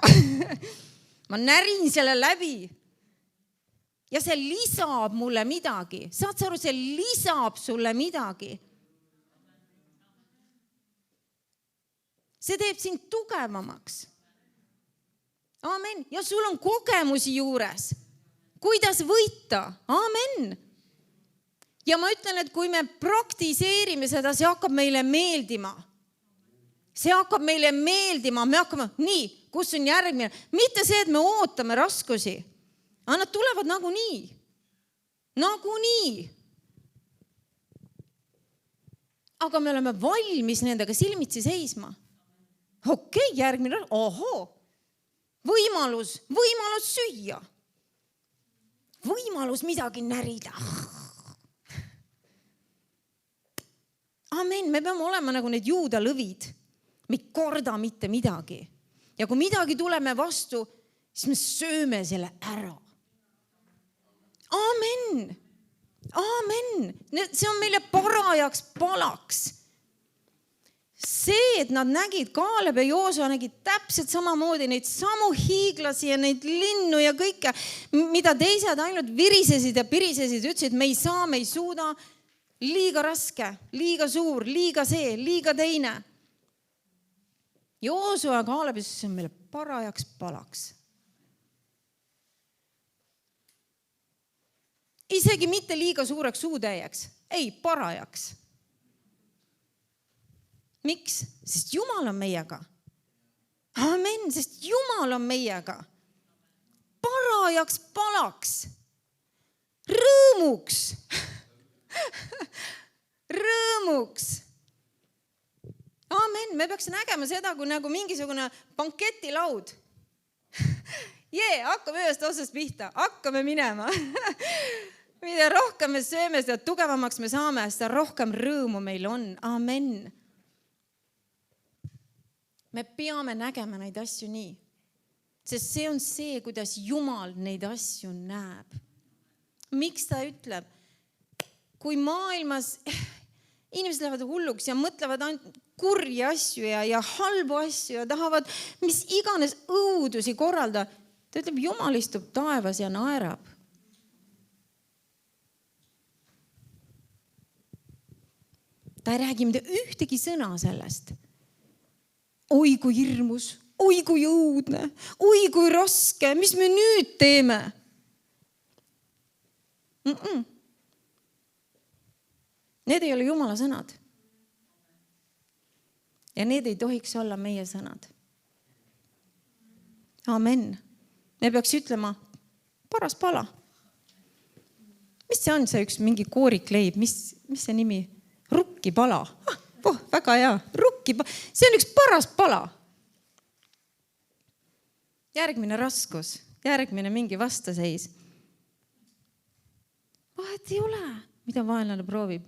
A: Ma närin selle läbi. Ja see lisab mulle midagi. Saad sa aru, see lisab sulle midagi. See teeb sind tugevamaks. Amen. Ja sul on kogemusi juures. Kuidas võita? Amen. Ja ma ütlen, et kui me praktiseerime seda, see hakkab meile meeldima. See hakkab meile meeldima. Me hakkame, nii, kus on järgmine? Mitte see, et me ootame raskusi. Aga nad tulevad nagunii. Nagunii. aga me oleme valmis nendega silmitsi seisma. Okei, järgmine, võimalus süüa. Võimalus midagi närida. Amen, me peame olema nagu need juuda lõvid. Me ei korda mitte midagi. Ja kui midagi tuleme vastu, siis me sööme selle ära. Amen. See on meile parajaks palaks. See, et nad nägid, Kaaleb ja Joosua nägid täpselt samamoodi neid samu hiiglasi ja neid linnu ja kõike, mida teised ainult virisesid ja pirisesid, ütlesid, me ei saa, me ei suuda, liiga raske, liiga suur, liiga see, liiga teine. Joosua ja Kaaleb ütlesid, see on meile parajaks palaks. Isegi mitte liiga suureks suutäieks, ei, parajaks. Miks? Sest Jumal on meiega. Amen, sest Jumal on meiega. Parajaks palaks. Rõõmuks. Rõõmuks. Amen, me peaks nägema seda, kui nagu mingisugune banketilaud. Hakkame ühest otsast pihta, hakkame minema. Mida rohkem me sööme, seda tugevamaks me saame, seda rohkem rõõmu meil on. Amen. Me peame nägema neid asju nii, sest see on see, kuidas Jumal neid asju näeb. Miks ta ütleb, kui maailmas inimesed lähevad hulluks ja mõtlevad ainult kurja asju ja halbu asju ja tahavad mis iganes õudusi korralda, ta ütleb, Jumal istub taevas ja naerab. Ta ei räägi mitte ühtegi sõna sellest. Oi kui hirmus, oi kui õudne, oi kui raske, mis me nüüd teeme? Need ei ole Jumala sõnad. Ja need ei tohiks olla meie sõnad. Amen. Me peaks ütlema, paras pala. Mis see on see üks mingi koorikleib? Mis see nimi? Rukkipala. Väga hea. See on üks paras pala. Järgmine raskus, järgmine mingi vastaseis. Vahet ei ole, mida vaenlane proovib.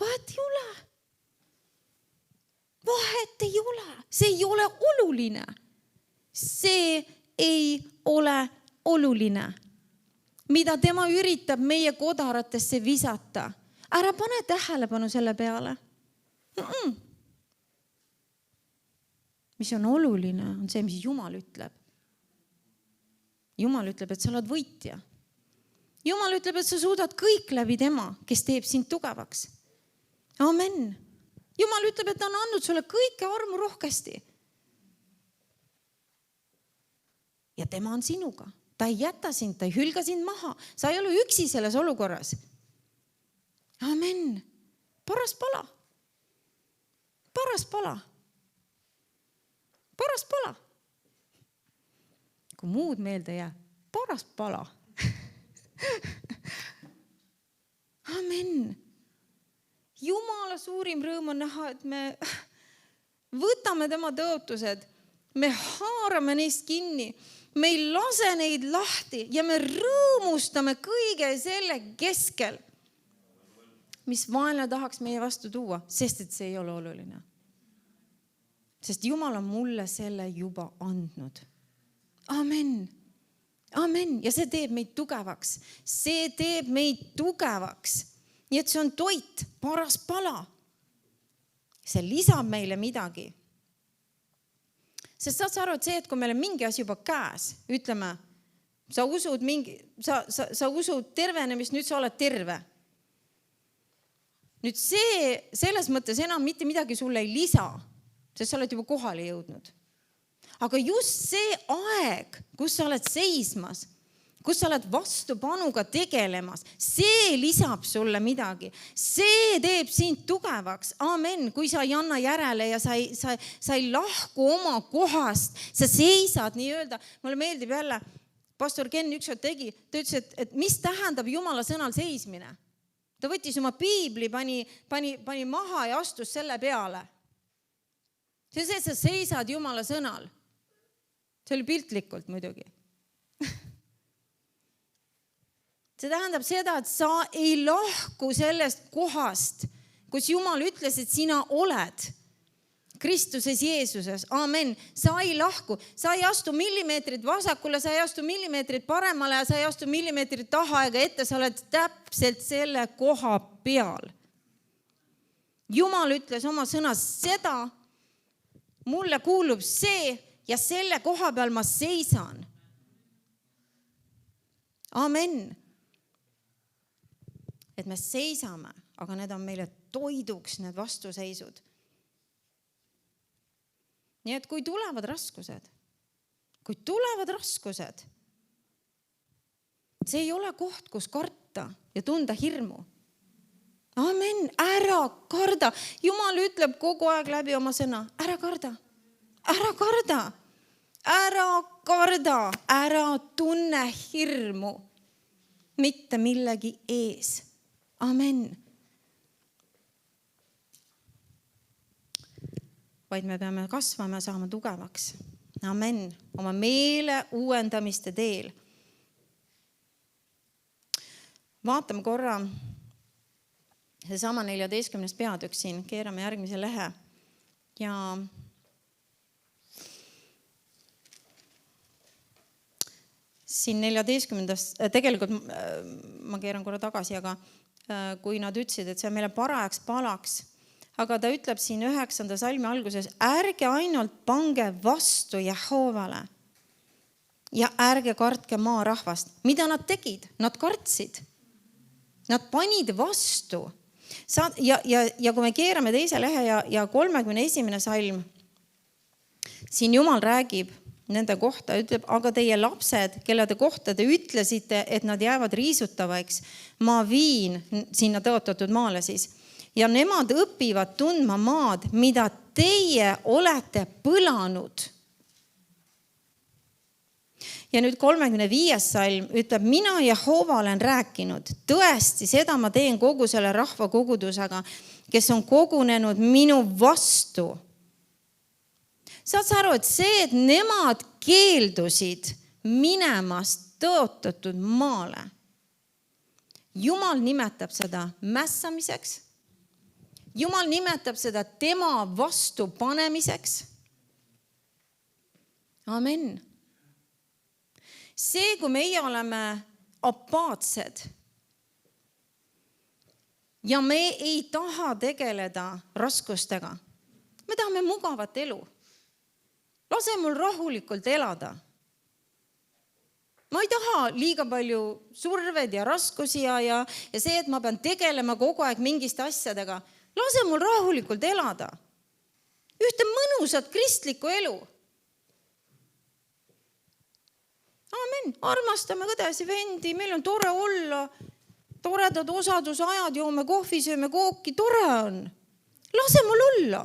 A: Vahet ei ole. Vahet ei ole. See ei ole oluline. See ei ole oluline. Mida tema üritab meie kodaratesse visata. Ära pane tähelepanu selle peale. Mis on oluline, on see, mis Jumal ütleb. Jumal ütleb, et sa oled võitja. Jumal ütleb, et sa suudad kõik läbi tema, kes teeb sind tugevaks. Amen. Jumal ütleb, et ta on andnud sulle kõike armu rohkesti. Ja tema on sinuga. Ta ei jäta sind, ta ei hülga sind maha. Sa ei ole üksi selles olukorras. Amen. Paras pala. Paras pala. Paras pala. Kui muud meelde jää, paras pala. Amen. Jumala suurim rõõm on näha, et me võtame tema tõotused, me haarame neist kinni, me ei lase neid lahti ja me rõõmustame kõige selle keskel, mis vaenlane tahaks meie vastu tuua, sest et see ei ole oluline. Sest Jumal on mulle selle juba andnud. Amen. Amen. Ja see teeb meid tugevaks. See teeb meid tugevaks. Nii et see on toit, paras pala. See lisab meile midagi. Sest saad sa aru, et see, et kui meil on mingi asi juba käes, ütleme, sa usud tervenemist, nüüd sa oled terve. Nüüd see selles mõttes enam mitte midagi sulle ei lisa, sest sa oled juba kohale jõudnud. Aga just see aeg, kus sa oled seismas, kus sa oled vastupanuga tegelemas, see lisab sulle midagi. See teeb sind tugevaks. Amen. Kui sa ei anna järele ja sa ei lahku oma kohast, sa seisad nii-öelda. Mulle meeldib jälle, pastor Ken ükskord tegi, ta ütles, et mis tähendab Jumala sõnal seismine? Ta võttis oma piibli, pani maha ja astus selle peale. See, et sa seisad Jumala sõnal. See oli piltlikult muidugi. See tähendab seda, et sa ei lahku sellest kohast, kus Jumal ütles, et sina oled Kristuses Jeesuses. Amen. Sa ei lahku. Sa ei astu millimeetrit vasakule, sa ei astu millimeetrit paremale ja sa ei astu millimeetrit taha ega ette. Sa oled täpselt selle koha peal. Jumal ütles oma sõnas, seda mulle kuulub see ja selle koha peal ma seisan. Amen. Et me seisame, aga need on meile toiduks, need vastuseisud. Nii et kui tulevad raskused, see ei ole koht, kus karta ja tunda hirmu. Amen, ära karda. Jumal ütleb kogu aeg läbi oma sõna, ära karda, ära tunne hirmu, mitte millegi ees. Amen. Vaid me peame kasvama ja saama tugevaks. Amen. Oma meele uuendamiste teel. Vaatame korra seesama 14. peatükk siin. Keerame järgmise lehe. Ja siin 14. Tegelikult ma keeran korra tagasi, aga kui nad ütlesid, et see on meile parajaks palaks, aga ta ütleb siin 9. salmi alguses, ärge ainult pange vastu Jehovale ja ärge kartke maarahvast. Mida nad tegid? Nad kartsid. Nad panid vastu. Ja kui me keerame teise lehe ja 31. salm, siin Jumal räägib nende kohta, ütleb, aga teie lapsed, kellede kohta te ütlesite, et nad jäävad riisutavaks, ma viin sinna tõotatud maale siis. Ja nemad õpivad tundma maad, mida teie olete põlanud. Ja nüüd 35. salm ütleb, mina Jehova olen rääkinud. Tõesti, seda ma teen kogu selle rahva kogudusega, kes on kogunenud minu vastu. Saad sa aru, et see, et nemad keeldusid minemast tõotatud maale. Jumal nimetab seda mässamiseks. Jumal nimetab seda tema vastu panemiseks. Amen. See, kui meie oleme apaatsed ja me ei taha tegeleda raskustega, me tahame mugavat elu. Lase mul rahulikult elada. Ma ei taha liiga palju surved ja raskusi ja see, et ma pean tegelema kogu aeg mingiste asjadega. Lase mul rahulikult elada. Ühte mõnusat kristlikku elu. Amen. Armastame õdesi, vendi, meil on tore olla. Toredad osadusajad, joome kohvi, sööme kooki, tore on. Lase mul olla.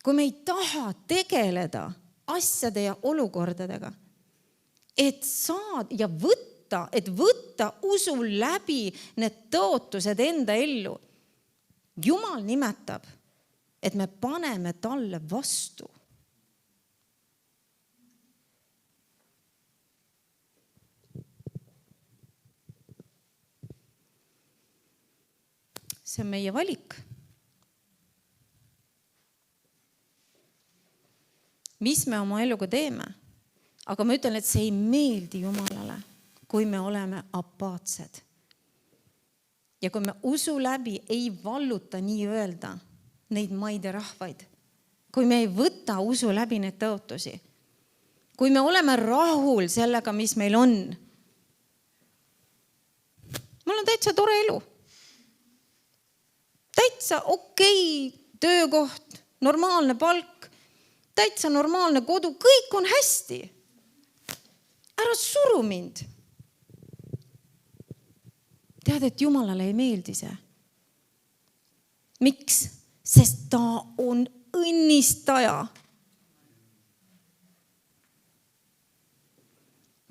A: Kui me ei taha tegeleda asjade ja olukordadega, et saad ja võtta usu läbi need tõotused enda ellu. Jumal nimetab, et me paneme talle vastu. See on meie valik. Mis me oma eluga teeme? Aga ma ütlen, et see ei meeldi Jumalale, kui me oleme apaatsed. Ja kui me usu läbi ei valluta nii öelda neid maid ja rahvaid, kui me ei võta usu läbi neid tõotusi, kui me oleme rahul sellega, mis meil on, mul on täitsa tore elu. Täitsa okei töökoht, normaalne palk, täitsa normaalne kodu, kõik on hästi. Ära suru mind. Tead, et Jumalale ei meeldi see. Miks? Sest ta on õnnistaja.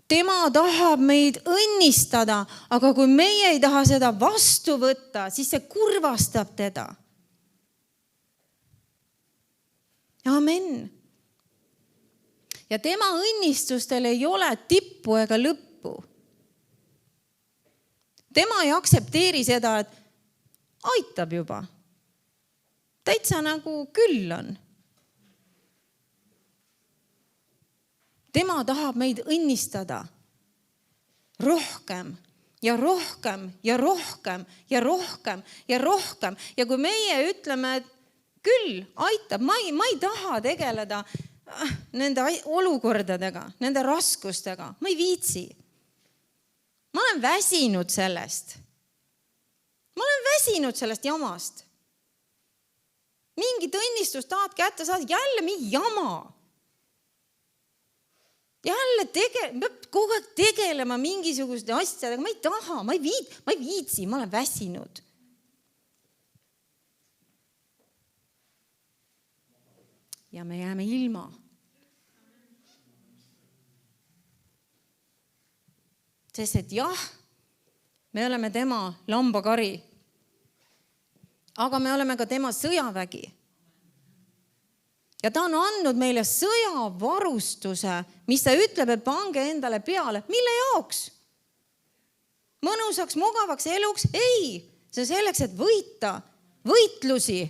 A: tema tahab meid õnnistada, aga kui meie ei taha seda vastu võtta, siis see kurvastab teda. Amen. Ja tema õnnistustel ei ole tippu ega lõppu. Tema ei aksepteeri seda, et aitab juba. Täitsa nagu küll on. Tema tahab meid õnnistada rohkem ja rohkem ja rohkem ja rohkem ja rohkem. Ja kui meie ütleme, et küll aitab, ma ei taha tegeleda nende olukordadega, nende raskustega, ma ei viitsi. Ma olen väsinud sellest. Ma olen väsinud sellest jamast. Mingit õnnistust tahad kätte saada, jälle mingi jama. Jälle peab kogu aeg tegelema mingisuguste asjadega. Ma ei taha, ma ei viitsi, ma olen väsinud. Ja me jääme ilma. Sest et jah, me oleme tema lambakari, aga me oleme ka tema sõjavägi. Ja ta on andnud meile sõjavarustuse, mis ta ütleb, et pange endale peale. Mille jaoks? Mõnusaks, mugavaks eluks? Ei, see on selleks, et võita võitlusi.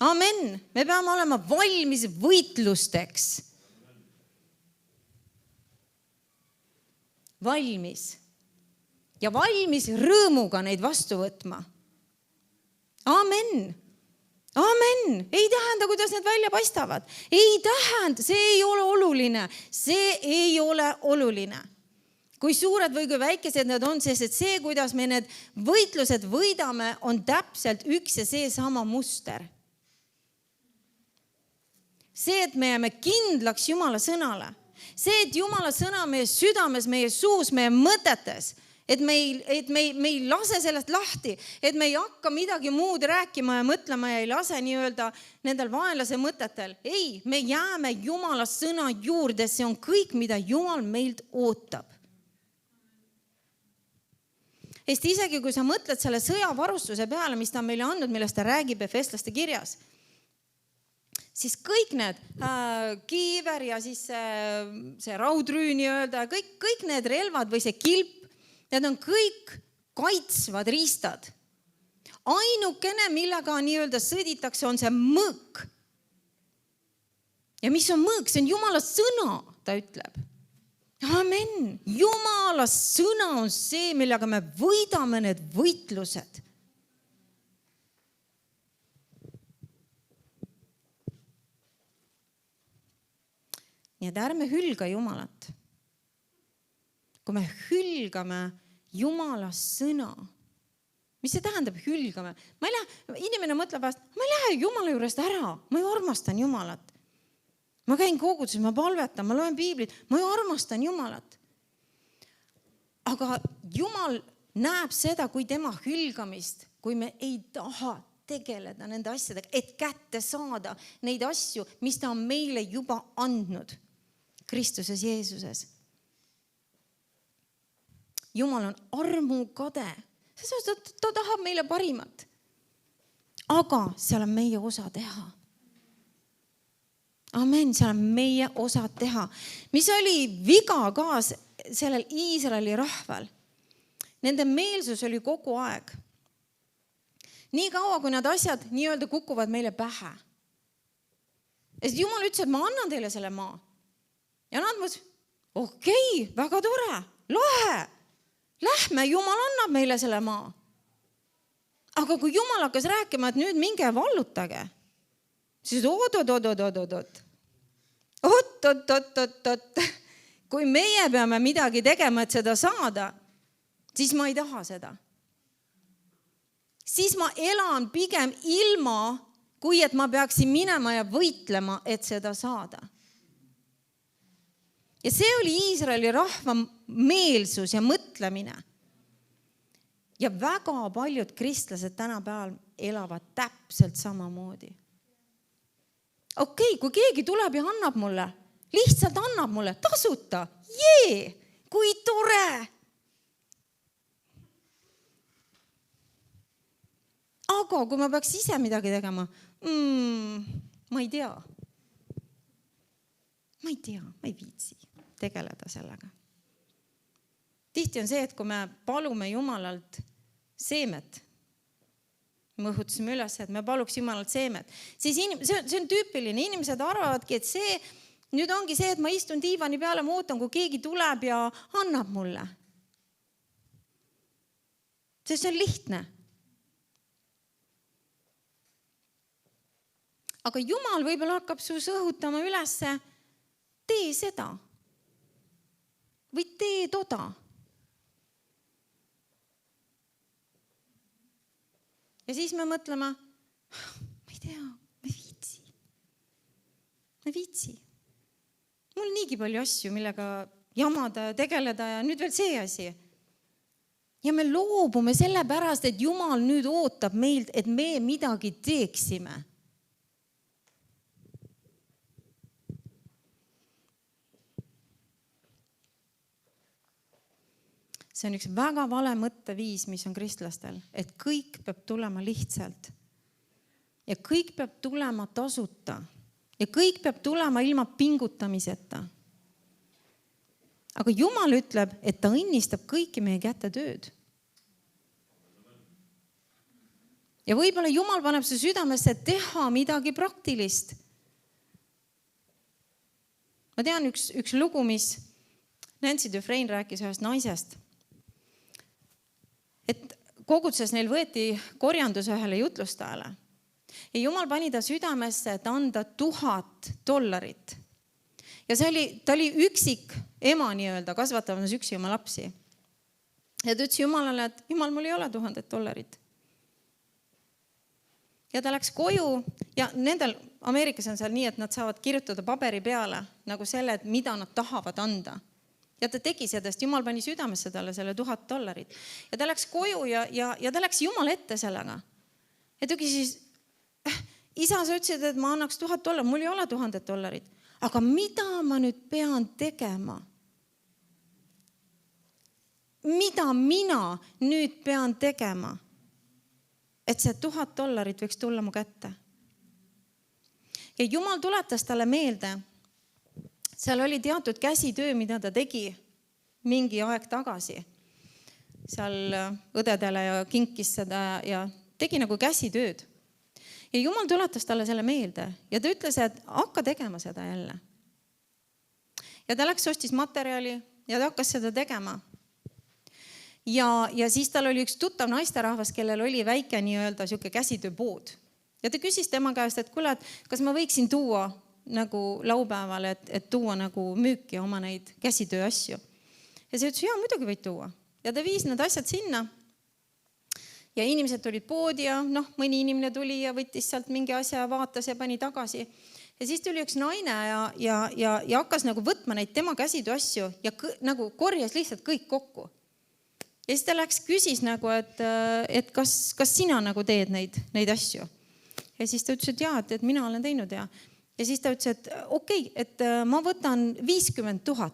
A: Amen. Me peame olema valmis võitlusteks. Valmis. Ja valmis rõõmuga neid vastu võtma. Amen. Amen. Ei tähenda, kuidas need välja paistavad. Ei tähenda, see ei ole oluline. See ei ole oluline. Kui suured või kui väikesed need on, sest et see, kuidas me need võitlused võidame, on täpselt üks ja see sama muster. See, et me jääme kindlaks Jumala sõnale. See, et Jumala sõna meie südames, meie suus, meie mõtetes, et me ei lase sellest lahti, et me ei hakka midagi muud rääkima ja mõtlema ja ei lase nii-öelda nendel vaenlase mõtetel. Ei, me jääme Jumala sõna juurde, see on kõik, mida Jumal meilt ootab. Sest isegi kui sa mõtled selle sõjavarustuse peale, mis ta on meile andnud, millest ta räägib Efeslaste kirjas, siis kõik need kiiver ja siis see raudrüü nii-öelda, kõik need relvad või see kilp, need on kõik kaitsvad riistad. Ainukene, millega nii-öelda sõditakse, on see mõõk. Ja mis on mõõk? See on Jumala sõna, ta ütleb. Amen. Jumala sõna on see, millega me võidame need võitlused. Nii et ärme hülga Jumalat. Kui me hülgame Jumala sõna, mis see tähendab hülgame? Inimene mõtleb vast, ma ei lähe Jumala juurest ära, ma ju armastan Jumalat. Ma käin koguduses, ma palvetan, ma loen piiblit, ma ju armastan Jumalat. Aga Jumal näeb seda, kui tema hülgamist, kui me ei taha tegeleda nende asjadega, et kätte saada neid asju, mis ta on meile juba andnud Kristuses Jeesuses. Jumal on armukade. Ta tahab meile parimat. Aga seal on meie osa teha. Amen, seal on meie osa teha. Mis oli viga ka sellel Iisraeli rahval? Nende meelsus oli kogu aeg. Nii kaua, kui need asjad nii-öelda kukuvad meile pähe. Ja Jumal ütles, et ma annan teile selle maa. Ja nad mõtlesid, okei, väga tore, lahe. Lähme, Jumal annab meile selle maa. Aga kui Jumal hakkas rääkima, et nüüd minge vallutage, siis oot. Kui meie peame midagi tegema, et seda saada, siis ma ei taha seda. Siis ma elan pigem ilma, kui et ma peaksin minema ja võitlema, et seda saada. Ja see oli Iisraeli rahva meelsus ja mõtlemine. Ja väga paljud kristlased tänapäeval elavad täpselt samamoodi. Okei, kui keegi tuleb ja annab mulle, lihtsalt annab mulle tasuta, jee, kui tore. Aga kui ma peaks ise midagi tegema, ma ei tea. Ma ei viitsi tegeleda sellega. Tihti on see, et kui me palume Jumalalt seemet, me õhutasime üles, et me paluks Jumalalt seemet, siis see on tüüpiline. Inimesed arvavadki, et see nüüd ongi see, et ma istun diivani peale, ma ootan, kui keegi tuleb ja annab mulle. See on lihtne. Aga Jumal võib-olla hakkab sus õhutama ülesse, tee seda või tee toda. Ja siis me mõtleme, ma ei tea, ma viitsi. Mul niigi palju asju, millega jamada ja tegeleda ja nüüd veel see asi. Ja me loobume selle pärast, et Jumal nüüd ootab meilt, et me midagi teeksime. See on üks väga vale mõtteviis, mis on kristlastel, et kõik peab tulema lihtsalt. Ja kõik peab tulema tasuta. Ja kõik peab tulema ilma pingutamiseta. Aga Jumal ütleb, et ta õnnistab kõiki meie käte tööd. Ja võib-olla Jumal paneb su südamesse teha midagi praktilist. Ma tean üks lugu, mis Nancy Dufresne rääkis ühest naisest. Et koguduses neil võeti korjandus ühele jutlustajale. Ja Jumal pani ta südamesse, et anda $1000. Ja ta oli üksik ema nii-öelda, kasvatamas üksi oma lapsi. Ja ta ütles Jumalale, et Jumal, mul ei ole $1000. Ja ta läks koju ja nendel Ameerikas on seal nii, et nad saavad kirjutada paberi peale nagu selle, et mida nad tahavad anda. Ja ta tegi sellest, Jumal pani südamesse talle selle $1000. Ja ta läks koju ja ta läks Jumal ette sellega. Ja ta küsis, isa, sa ütlesid, et ma annaks $1000, mul ei ole $1000. Aga mida ma nüüd pean tegema? Mida mina nüüd pean tegema? Et see $1000 võiks tulla mu kätte. Ja Jumal tuletas talle meelde, seal oli teatud käsitöö, mida ta tegi mingi aeg tagasi. Seal õdedele ja kinkis seda ja tegi nagu käsitööd. Ja Jumal tuletas talle selle meelde ja ta ütles, et hakka tegema seda jälle. Ja ta läks, ostis materjali ja ta hakkas seda tegema. Ja siis tal oli üks tuttav naisterahvas, kellel oli väike nii-öelda siuke käsitööpood. Ja ta küsis tema käest, et kuule, kas ma võiksin tuua nagu laupäeval, et tuua nagu müüki oma neid käsitöö asju. Ja see ütles, muidugi võid tuua. Ja ta viis need asjad sinna. Ja inimesed tulid poodi ja mõni inimene tuli ja võttis sealt mingi asja, vaatas ja pani tagasi. Ja siis tuli üks naine ja hakkas nagu võtma neid tema käsitöö asju ja nagu korjas lihtsalt kõik kokku. Ja siis ta läks, küsis nagu, et kas sina nagu teed neid asju. Ja siis ta ütles, et mina olen teinud ja siis ta ütles, et okei, et ma võtan 50 000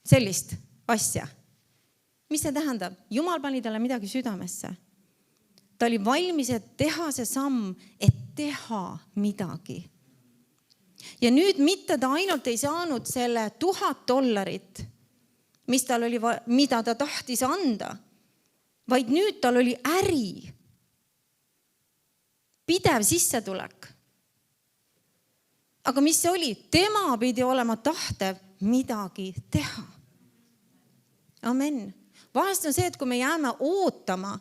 A: sellist asja. Mis see tähendab? Jumal pani talle midagi südamesse. Ta oli valmis, et teha see samm, et teha midagi. Ja nüüd mitte ta ainult ei saanud selle $1000, mida ta tahtis anda, vaid nüüd tal oli äri. Pidev sissetulek. Aga mis see oli? Tema pidi olema tahtev midagi teha. Amen. Vahest on see, et kui me jääme ootama,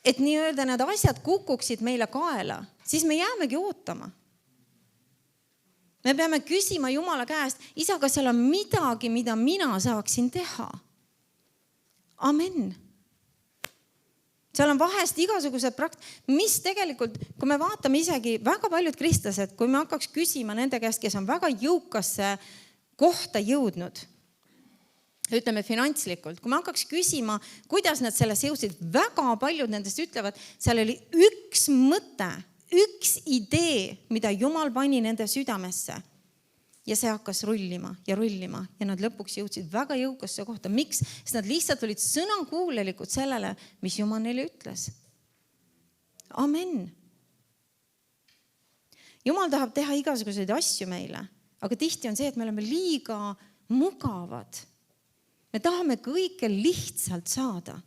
A: et nii-öelda need asjad kukuksid meile kaela, siis me jäämegi ootama. Me peame küsima Jumala käest, isa, kas seal on midagi, mida mina saaksin teha? Amen. Seal on vahest igasugused mis tegelikult, kui me vaatame isegi väga paljud kristlased, kui me hakkaks küsima nende käest, kes on väga jõukasse kohta jõudnud, ütleme finantslikult, kui me hakkaks küsima, kuidas nad selles jõudsid, väga paljud nendest ütlevad, seal oli üks mõte, üks idee, mida Jumal pani nende südamesse. Ja see hakkas rullima ja nad lõpuks jõudsid väga jõukasse kohta. Miks? Sest nad lihtsalt olid sõnakuulelikud sellele, mis Jumal neile ütles. Amen. Jumal tahab teha igasuguseid asju meile, aga tihti on see, et me oleme liiga mugavad. Me tahame kõike lihtsalt saada.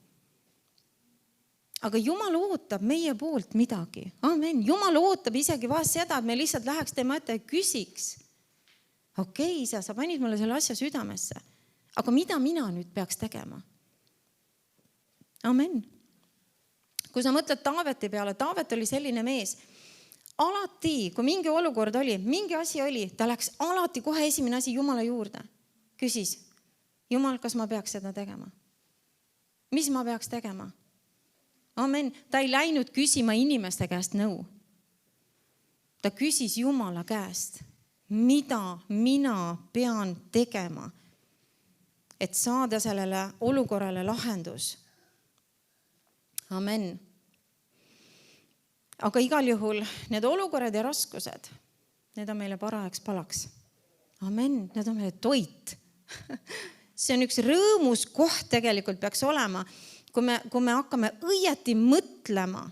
A: Aga Jumal ootab meie poolt midagi. Amen. Jumal ootab isegi vahest seda, et me lihtsalt läheks tema ette ja küsiks. Okei, isa, sa panid mulle selle asja südamesse. Aga mida mina nüüd peaks tegema? Amen. Kui sa mõtled Taaveti peale, Taavet oli selline mees. Alati, kui mingi olukord oli, mingi asi oli, ta läks alati kohe esimene asi Jumala juurde. Küsis, Jumal, kas ma peaks seda tegema? Mis ma peaks tegema? Amen. Ta ei läinud küsima inimeste käest nõu. Ta küsis Jumala käest, mida mina pean tegema, et saada sellele olukorrale lahendus. Amen. Aga igal juhul need olukorrad ja raskused, need on meile parajaks palaks. Amen. Need on meile toit. See on üks rõõmus koht tegelikult peaks olema, kui me hakkame õieti mõtlema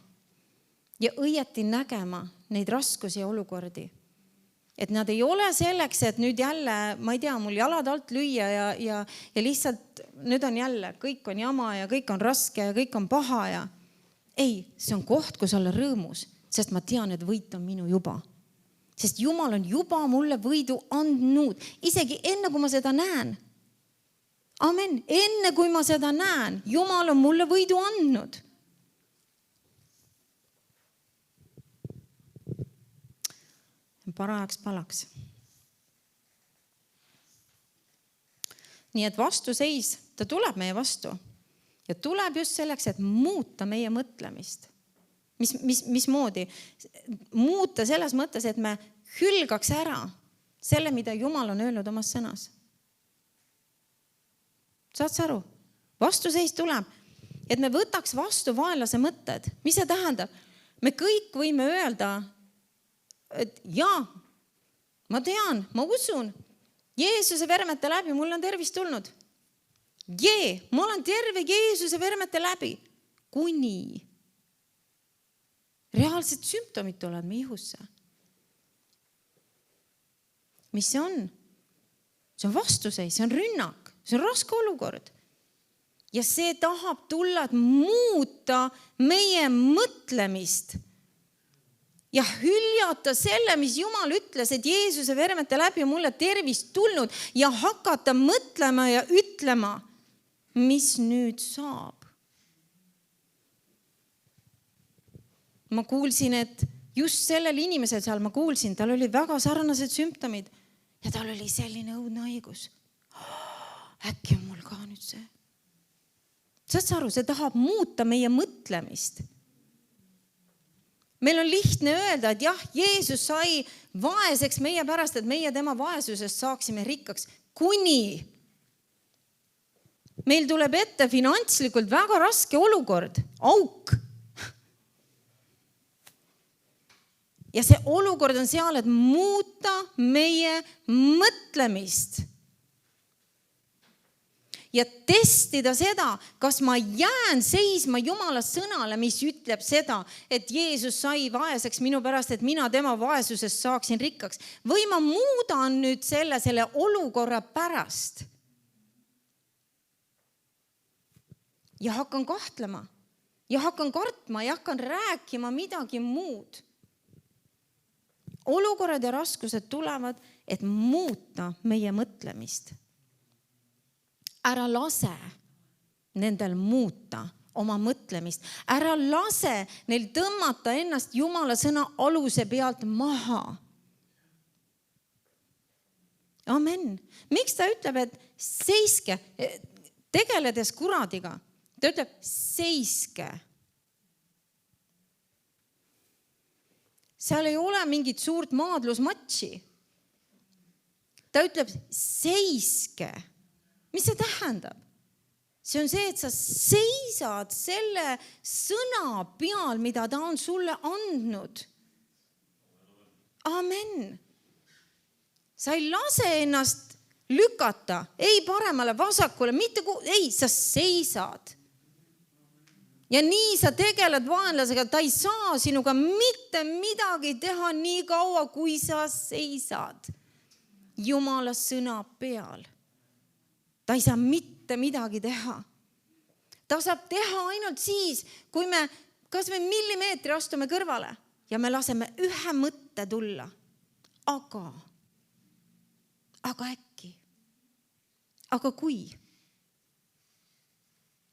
A: ja õieti nägema neid raskusi ja olukordi. Et nad ei ole selleks, et nüüd jälle, ma ei tea, mul jalad alt lüüa ja lihtsalt nüüd on jälle, kõik on jama ja kõik on raske ja kõik on paha ja ei, see on koht, kus olla rõõmus, sest ma tean, et võit on minu juba. Sest Jumal on juba mulle võidu andnud, isegi enne kui ma seda näen. Amen. Enne kui ma seda näen, Jumal on mulle võidu andnud. Parajaks palaks. Nii et vastuseis, ta tuleb meie vastu. Ja tuleb just selleks, et muuta meie mõtlemist. Mismoodi? Muuta selles mõttes, et me hülgaks ära selle, mida Jumal on öelnud omas sõnas. Saad sa aru? Vastuseis tuleb, et me võtaks vastu vaenlase mõtted. Mis see tähendab? Me kõik võime öelda, et jaa, ma tean, ma usun, Jeesuse vermete läbi mul on tervis tulnud. Ma olen terve Jeesuse vermete läbi, kuni reaalsed sümptomid tulevad meie ihusse. Mis see on? See on vastuseis, see on rünnak, see on raske olukord. Ja see tahab tulla, et muuta meie mõtlemist ja hüljata selle, mis Jumal ütles, et Jeesuse vermete läbi on mulle tervis tulnud ja hakata mõtlema ja ütlema, mis nüüd saab. Ma kuulsin, et just sellel inimesel seal ma kuulsin, tal oli väga sarnased sümptomid ja tal oli selline õudne haigus. Äkki on mul ka nüüd see. Saad sa aru, see tahab muuta meie mõtlemist. Meil on lihtne öelda, et jah, Jeesus sai vaeseks meie pärast, et meie tema vaesusest saaksime rikkaks, kuni meil tuleb ette finantslikult väga raske olukord, auk. Ja see olukord on seal, et muuta meie mõtlemist. Ja testida seda, kas ma jään seisma Jumala sõnale, mis ütleb seda, et Jeesus sai vaeseks minu pärast, et mina tema vaesusest saaksin rikkaks. Või ma muudan nüüd selle olukorra pärast. Ja hakkan kahtlema. Ja hakkan kartma ja hakkan rääkima midagi muud. Olukorrad ja raskused tulevad, et muuta meie mõtlemist. Ära lase nendel muuta oma mõtlemist. Ära lase neil tõmmata ennast Jumala sõna aluse pealt maha. Amen. Miks ta ütleb, et seiske, tegeledes kuradiga? Ta ütleb, seiske. Seal ei ole mingit suurt maadlusmatši. Ta ütleb, seiske. Mis see tähendab? See on see, et sa seisad selle sõna peal, mida ta on sulle andnud. Amen. Sa ei lase ennast lükata, ei paremale, vasakule, ei, sa seisad. Ja nii sa tegeled vaenlasega, ta ei saa sinuga mitte midagi teha nii kaua, kui sa seisad Jumala sõna peal. Ta ei saa mitte midagi teha. Ta saab teha ainult siis, kui me kas me millimeetri astume kõrvale ja me laseme ühe mõtte tulla. Aga äkki? Aga kui?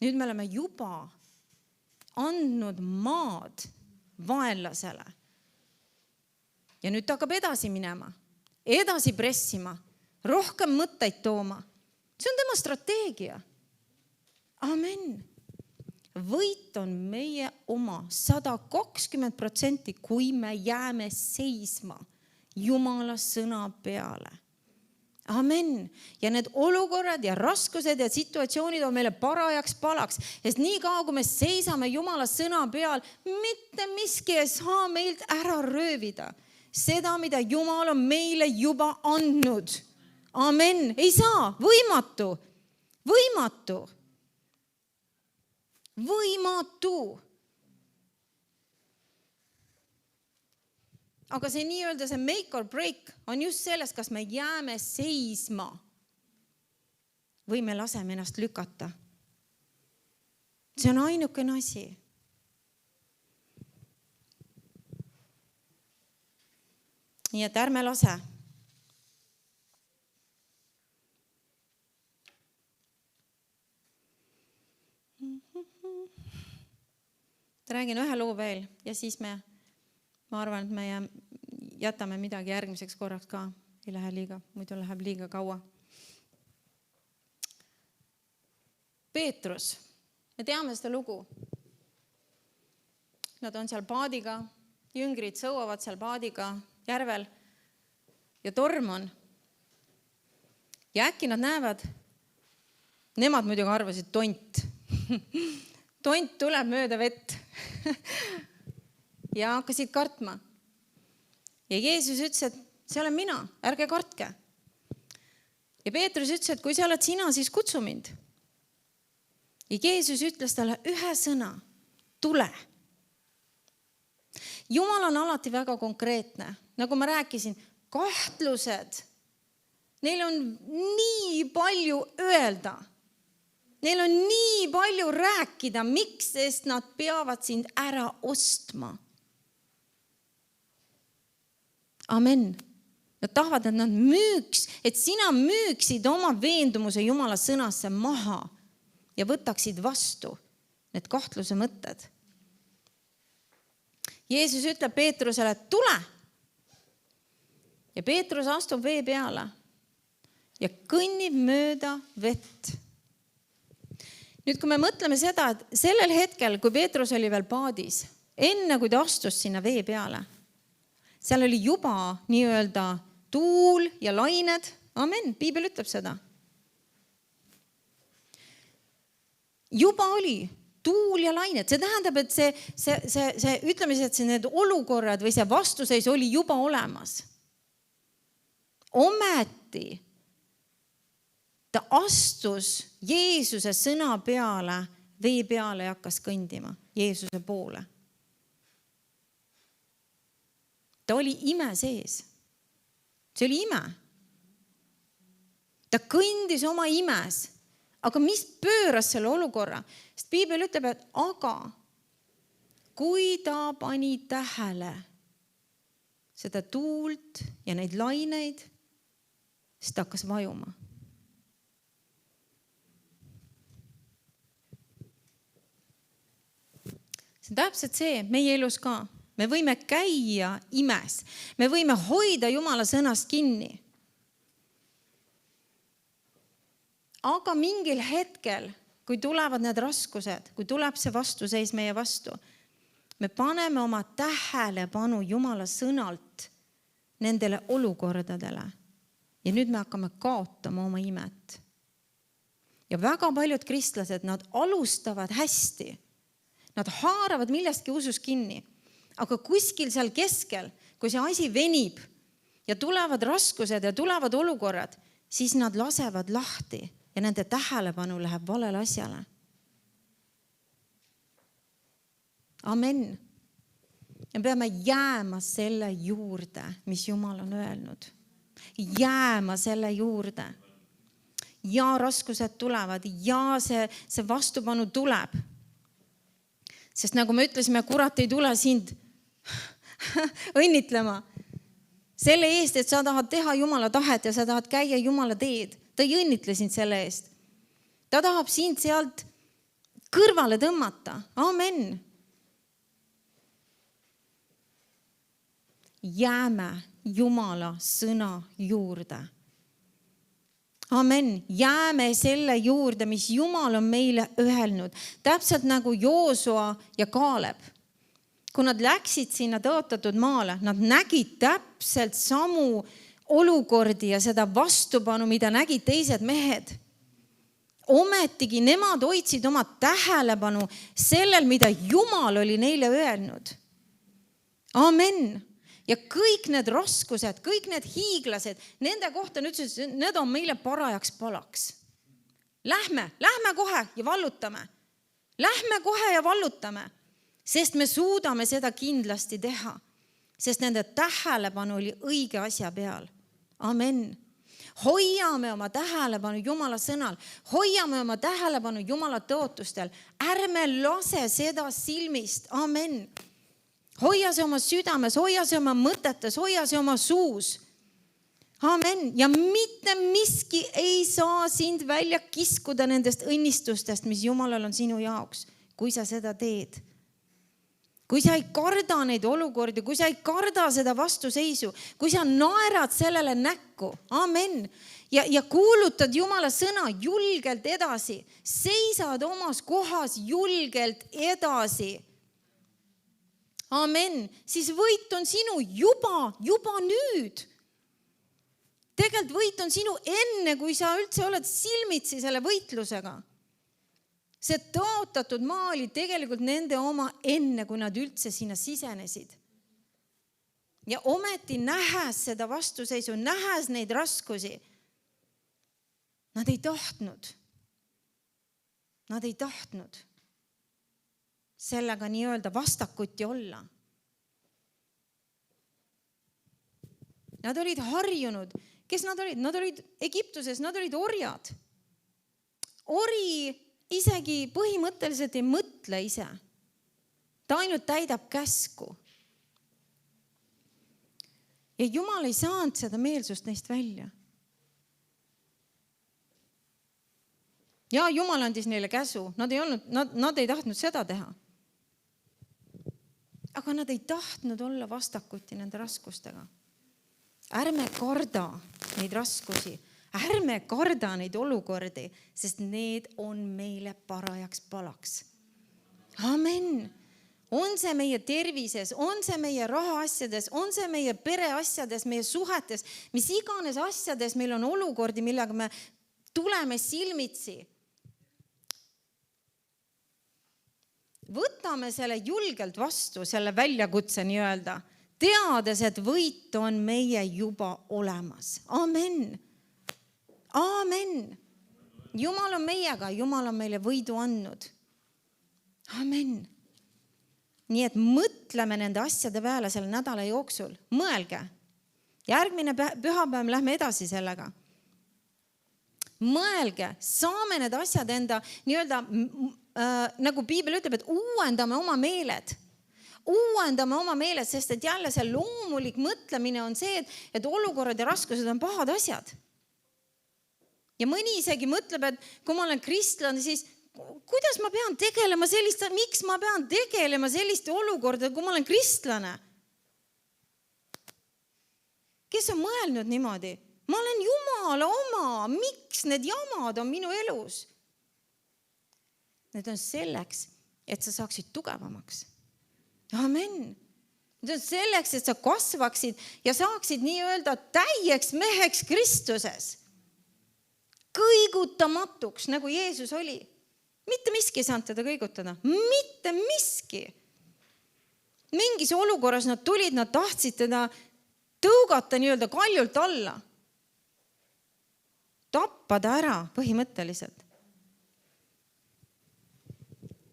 A: Nüüd me oleme juba andnud maad vaenlasele. Ja nüüd ta hakkab edasi minema, edasi pressima, rohkem mõtteid tooma. See on tema strateegia. Amen. Võit on meie oma 120%, kui me jääme seisma Jumala sõna peale. Amen. Ja need olukorrad ja raskused ja situatsioonid on meile parajaks palaks. Sest nii kaua, kui me seisame Jumala sõna peal, mitte miski ei saa meilt ära röövida. Seda, mida Jumal on meile juba andnud. Amen. Ei saa. Võimatu. Aga see nii-öelda see make or break on just selles, kas me jääme seisma või me laseme ennast lükata. See on ainukene asi. Nii et ärme lase. Räägin ühe loo veel ja siis ma arvan, et me jätame midagi järgmiseks korraks ka. Ei lähe liiga, muidu läheb liiga kaua. Peetrus, me teame seda lugu. Nad on seal paadiga, jüngrid sõuavad seal paadiga järvel ja torm on. Ja äkki nad näevad, nemad muidugi arvasid tont. Tont tuleb mööda vett. Ja hakkasid kartma. Ja Jeesus ütles, et see olen mina, ärge kartke. Ja Peetrus ütles, et kui see oled sina, siis kutsu mind. Ja Jeesus ütles talle ühe sõna, tule. Jumal on alati väga konkreetne. Nagu ma rääkisin, kahtlused. Neil on nii palju öelda. Neil on nii palju rääkida, miks, sest nad peavad sind ära ostma. Amen. Nad tahavad, et nad müüks, et sina müüksid oma veendumuse Jumala sõnasse maha ja võtaksid vastu need kahtluse mõtted. Jeesus ütleb Peetrusele, et tule. Ja Peetrus astub vee peale ja kõnnib mööda vett. Nüüd, kui me mõtleme seda, et sellel hetkel, kui Peetrus oli veel paadis, enne kui ta astus sinna vee peale, seal oli juba nii-öelda tuul ja lained. Amen, Piibel ütleb seda. Juba oli tuul ja lained. See tähendab, et see ütleme, et need olukorrad või see vastuseis oli juba olemas. Ometi ta astus Jeesuse sõna peale, vee peale ja hakkas kõndima Jeesuse poole. Ta oli ime sees. See oli ime. Ta kõndis oma imes. Aga mis pööras selle olukorra? Sest Piibel ütleb, et aga kui ta pani tähele seda tuult ja neid laineid, siis ta hakkas vajuma. See on täpselt see meie elus ka. Me võime käia imes. Me võime hoida Jumala sõnast kinni. Aga mingil hetkel, kui tulevad need raskused, kui tuleb see vastuseis meie vastu, me paneme oma tähelepanu Jumala sõnalt nendele olukordadele. Ja nüüd me hakkame kaotama oma imet. Ja väga paljud kristlased, nad alustavad hästi. Nad haaravad millestki usus kinni. Aga kuskil seal keskel, kui see asi venib, ja tulevad raskused ja tulevad olukorrad, siis nad lasevad lahti ja nende tähelepanu läheb valele asjale. Amen. Me peame jääma selle juurde, mis Jumal on öelnud. Jääma selle juurde. Ja raskused tulevad ja see vastupanu tuleb. Sest nagu me ütlesime, kurat ei tule sind õnnitlema selle eest, et sa tahad teha Jumala tahet ja sa tahad käia Jumala teed. Ta ei õnnitle sind selle eest. Ta tahab sind sealt kõrvale tõmmata. Amen. Jääme Jumala sõna juurde. Amen. Jääme selle juurde, mis Jumal on meile öelnud. Täpselt nagu Joosua ja Kaaleb. Kui nad läksid sinna tõotatud maale, nad nägid täpselt samu olukordi ja seda vastupanu, mida nägid teised mehed. Ometigi nemad hoidsid oma tähelepanu sellel, mida Jumal oli neile öelnud. Amen. Ja kõik need raskused, kõik need hiiglased, nende kohta nüüd ütles, need on meile parajaks palaks. Lähme kohe ja vallutame. Lähme kohe ja vallutame, sest me suudame seda kindlasti teha, sest nende tähelepanu oli õige asja peal. Amen. Hoiame oma tähelepanu Jumala sõnal, hoiame oma tähelepanu Jumala tõotustel. Ärme lase seda silmist. Amen. Hoia see oma südames, hoia see oma mõtetes, hoia see oma suus. Amen. Ja mitte miski ei saa sind välja kiskuda nendest õnnistustest, mis Jumalal on sinu jaoks, kui sa seda teed. Kui sa ei karda neid olukordi, kui sa ei karda seda vastuseisu, kui sa naerad sellele näkku. Amen. Ja kuulutad Jumala sõna julgelt edasi. Seisad omas kohas julgelt edasi. Amen. Siis võit on sinu juba nüüd. Tegelikult võit on sinu enne, kui sa üldse oled silmitsi selle võitlusega. See tõotatud maa oli tegelikult nende oma enne, kui nad üldse sinna sisenesid. Ja ometi nähes seda vastuseisu, nähes neid raskusi. Nad ei tahtnud. Nad ei tahtnud sellega nii-öelda vastakuti olla. Nad olid harjunud. Kes nad olid? Nad olid Egiptuses, nad olid orjad. Ori isegi põhimõtteliselt ei mõtle ise. Ta ainult täidab käsku. Ja Jumal ei saanud seda meelsust neist välja. Ja Jumal andis neile käsu. Nad ei tahtnud seda teha. Aga nad ei tahtnud olla vastakuti nende raskustega. Ärme karda neid raskusi. Ärme karda neid olukordi, sest need on meile parajaks palaks. Amen. On see meie tervises, on see meie rahaasjades, on see meie pereasjades, meie suhetes, mis iganes asjades meil on olukordi, millega me tuleme silmitsi. Võtame selle julgelt vastu, selle väljakutse nii-öelda, teades, et võit on meie juba olemas. Amen. Amen. Jumal on meiega, Jumal on meile võidu andnud. Amen. Nii et mõtleme nende asjade peale selle nädala jooksul. Mõelge. Järgmine pühapäev lähme edasi sellega. Mõelge, saame need asjad enda nii-öelda, nagu Piibel ütleb, et uuendame oma meeled. Uuendame oma meeled, sest et jälle see loomulik mõtlemine on see, et olukorrad ja raskused on pahad asjad. Ja mõni isegi mõtleb, et kui ma olen kristlane, siis kuidas ma pean tegelema miks ma pean tegelema selliste olukorda, kui ma olen kristlane? Kes on mõelnud niimoodi? Ma olen Jumala oma, miks need jamad on minu elus? Need on selleks, et sa saaksid tugevamaks. Amen. Need on selleks, et sa kasvaksid ja saaksid nii-öelda täieks meheks Kristuses. Kõigutamatuks, nagu Jeesus oli. Mitte miski ei saanud teda kõigutada. Mitte miski. Mingis olukorras nad tulid, nad tahtsid teda tõugata nii-öelda kaljult alla. Tappa ta ära põhimõtteliselt.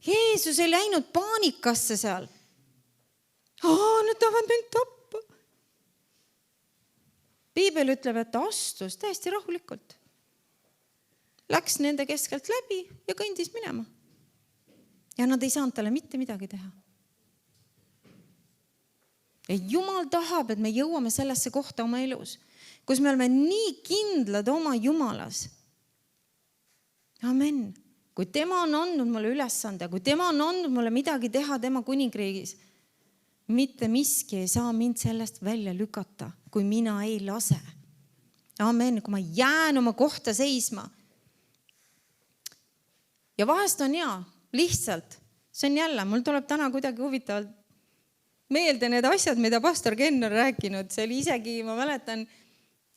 A: Jeesus ei läinud paanikasse seal. Nad tahavad mind tappa. Piibel ütleb, et ta astus täiesti rahulikult. Läks nende keskelt läbi ja kõndis minema. Ja nad ei saanud talle mitte midagi teha. Ja Jumal tahab, et me jõuame sellesse kohta oma elus, kus me oleme nii kindlad oma Jumalas. Amen. Kui tema on andnud mulle ülesande, kui tema on andnud mulle midagi teha tema kuningriigis, mitte miski ei saa mind sellest välja lükata, kui mina ei lase. Amen. Kui ma jään oma kohta seisma. Ja vahest on lihtsalt, see on jälle, mul tuleb täna kuidagi huvitavalt meelde need asjad, mida pastor Ken on rääkinud. See oli isegi, ma mäletan,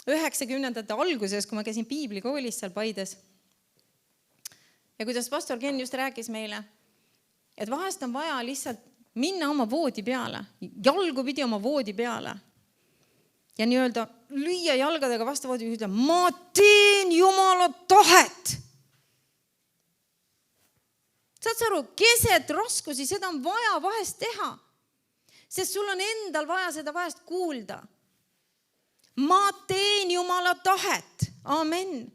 A: 90ndate alguses, kui ma käisin piiblikoolis seal Paides. Ja kuidas pastor Ken just rääkis meile, et vahest on vaja lihtsalt minna oma voodi peale, jalgu pidi oma voodi peale ja nii-öelda lüüa jalgadega vastu voodi ja ütlema, ma teen Jumala tahet. Saad sa aru, keset raskusi, seda on vaja vahest teha. Sest sul on endal vaja seda vahest kuulda. Ma teen Jumala tahet. Amen.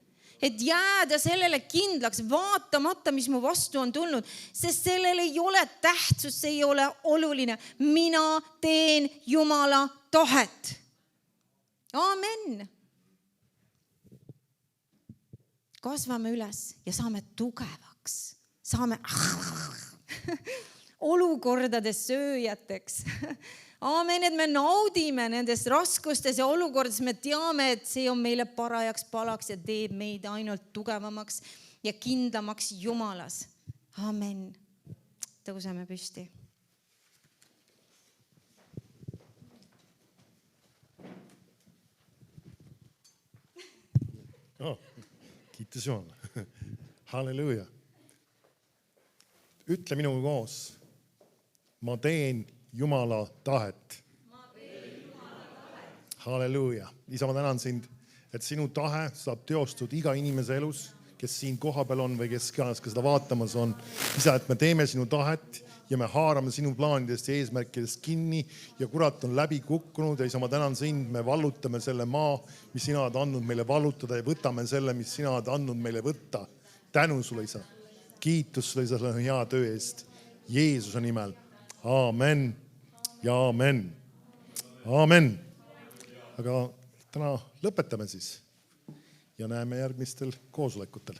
A: Et jääda sellele kindlaks, vaatamata, mis mu vastu on tulnud. Sest sellel ei ole tähtsus, see ei ole oluline. Mina teen Jumala tahet. Amen. Kasvame üles ja saame tugevaks. Saame olukordades sööjateks. Aamen, et me naudime nendest raskustes ja olukordades. Me teame, et see on meile parajaks palaks ja teeb meid ainult tugevamaks ja kindlamaks Jumalas. Aamen. Tõuseme püsti.
B: Kiitus Jumal. Halleluuja. Ütle minuga koos. Ma teen Jumala tahet. Halleluuja. Isa, ma tänan sind, et sinu tahe saab teostud iga inimese elus, kes siin kohapeal on või kes ka seda vaatamas on. Isa, et me teeme sinu tahet ja me haarame sinu plaanidest ja eesmärkidest kinni ja kurat on läbi kukkunud. Ja isa, ma tänan sind, me vallutame selle maa, mis sina oled andnud meile vallutada ja võtame selle, mis sina oled andnud meile võtta. Tänu sulle, isa. Kiitus sulle selle hea töö eest. Jeesuse nimel. Aamen ja aamen. Aamen. Aga täna lõpetame siis ja näeme järgmistel koosolekutel.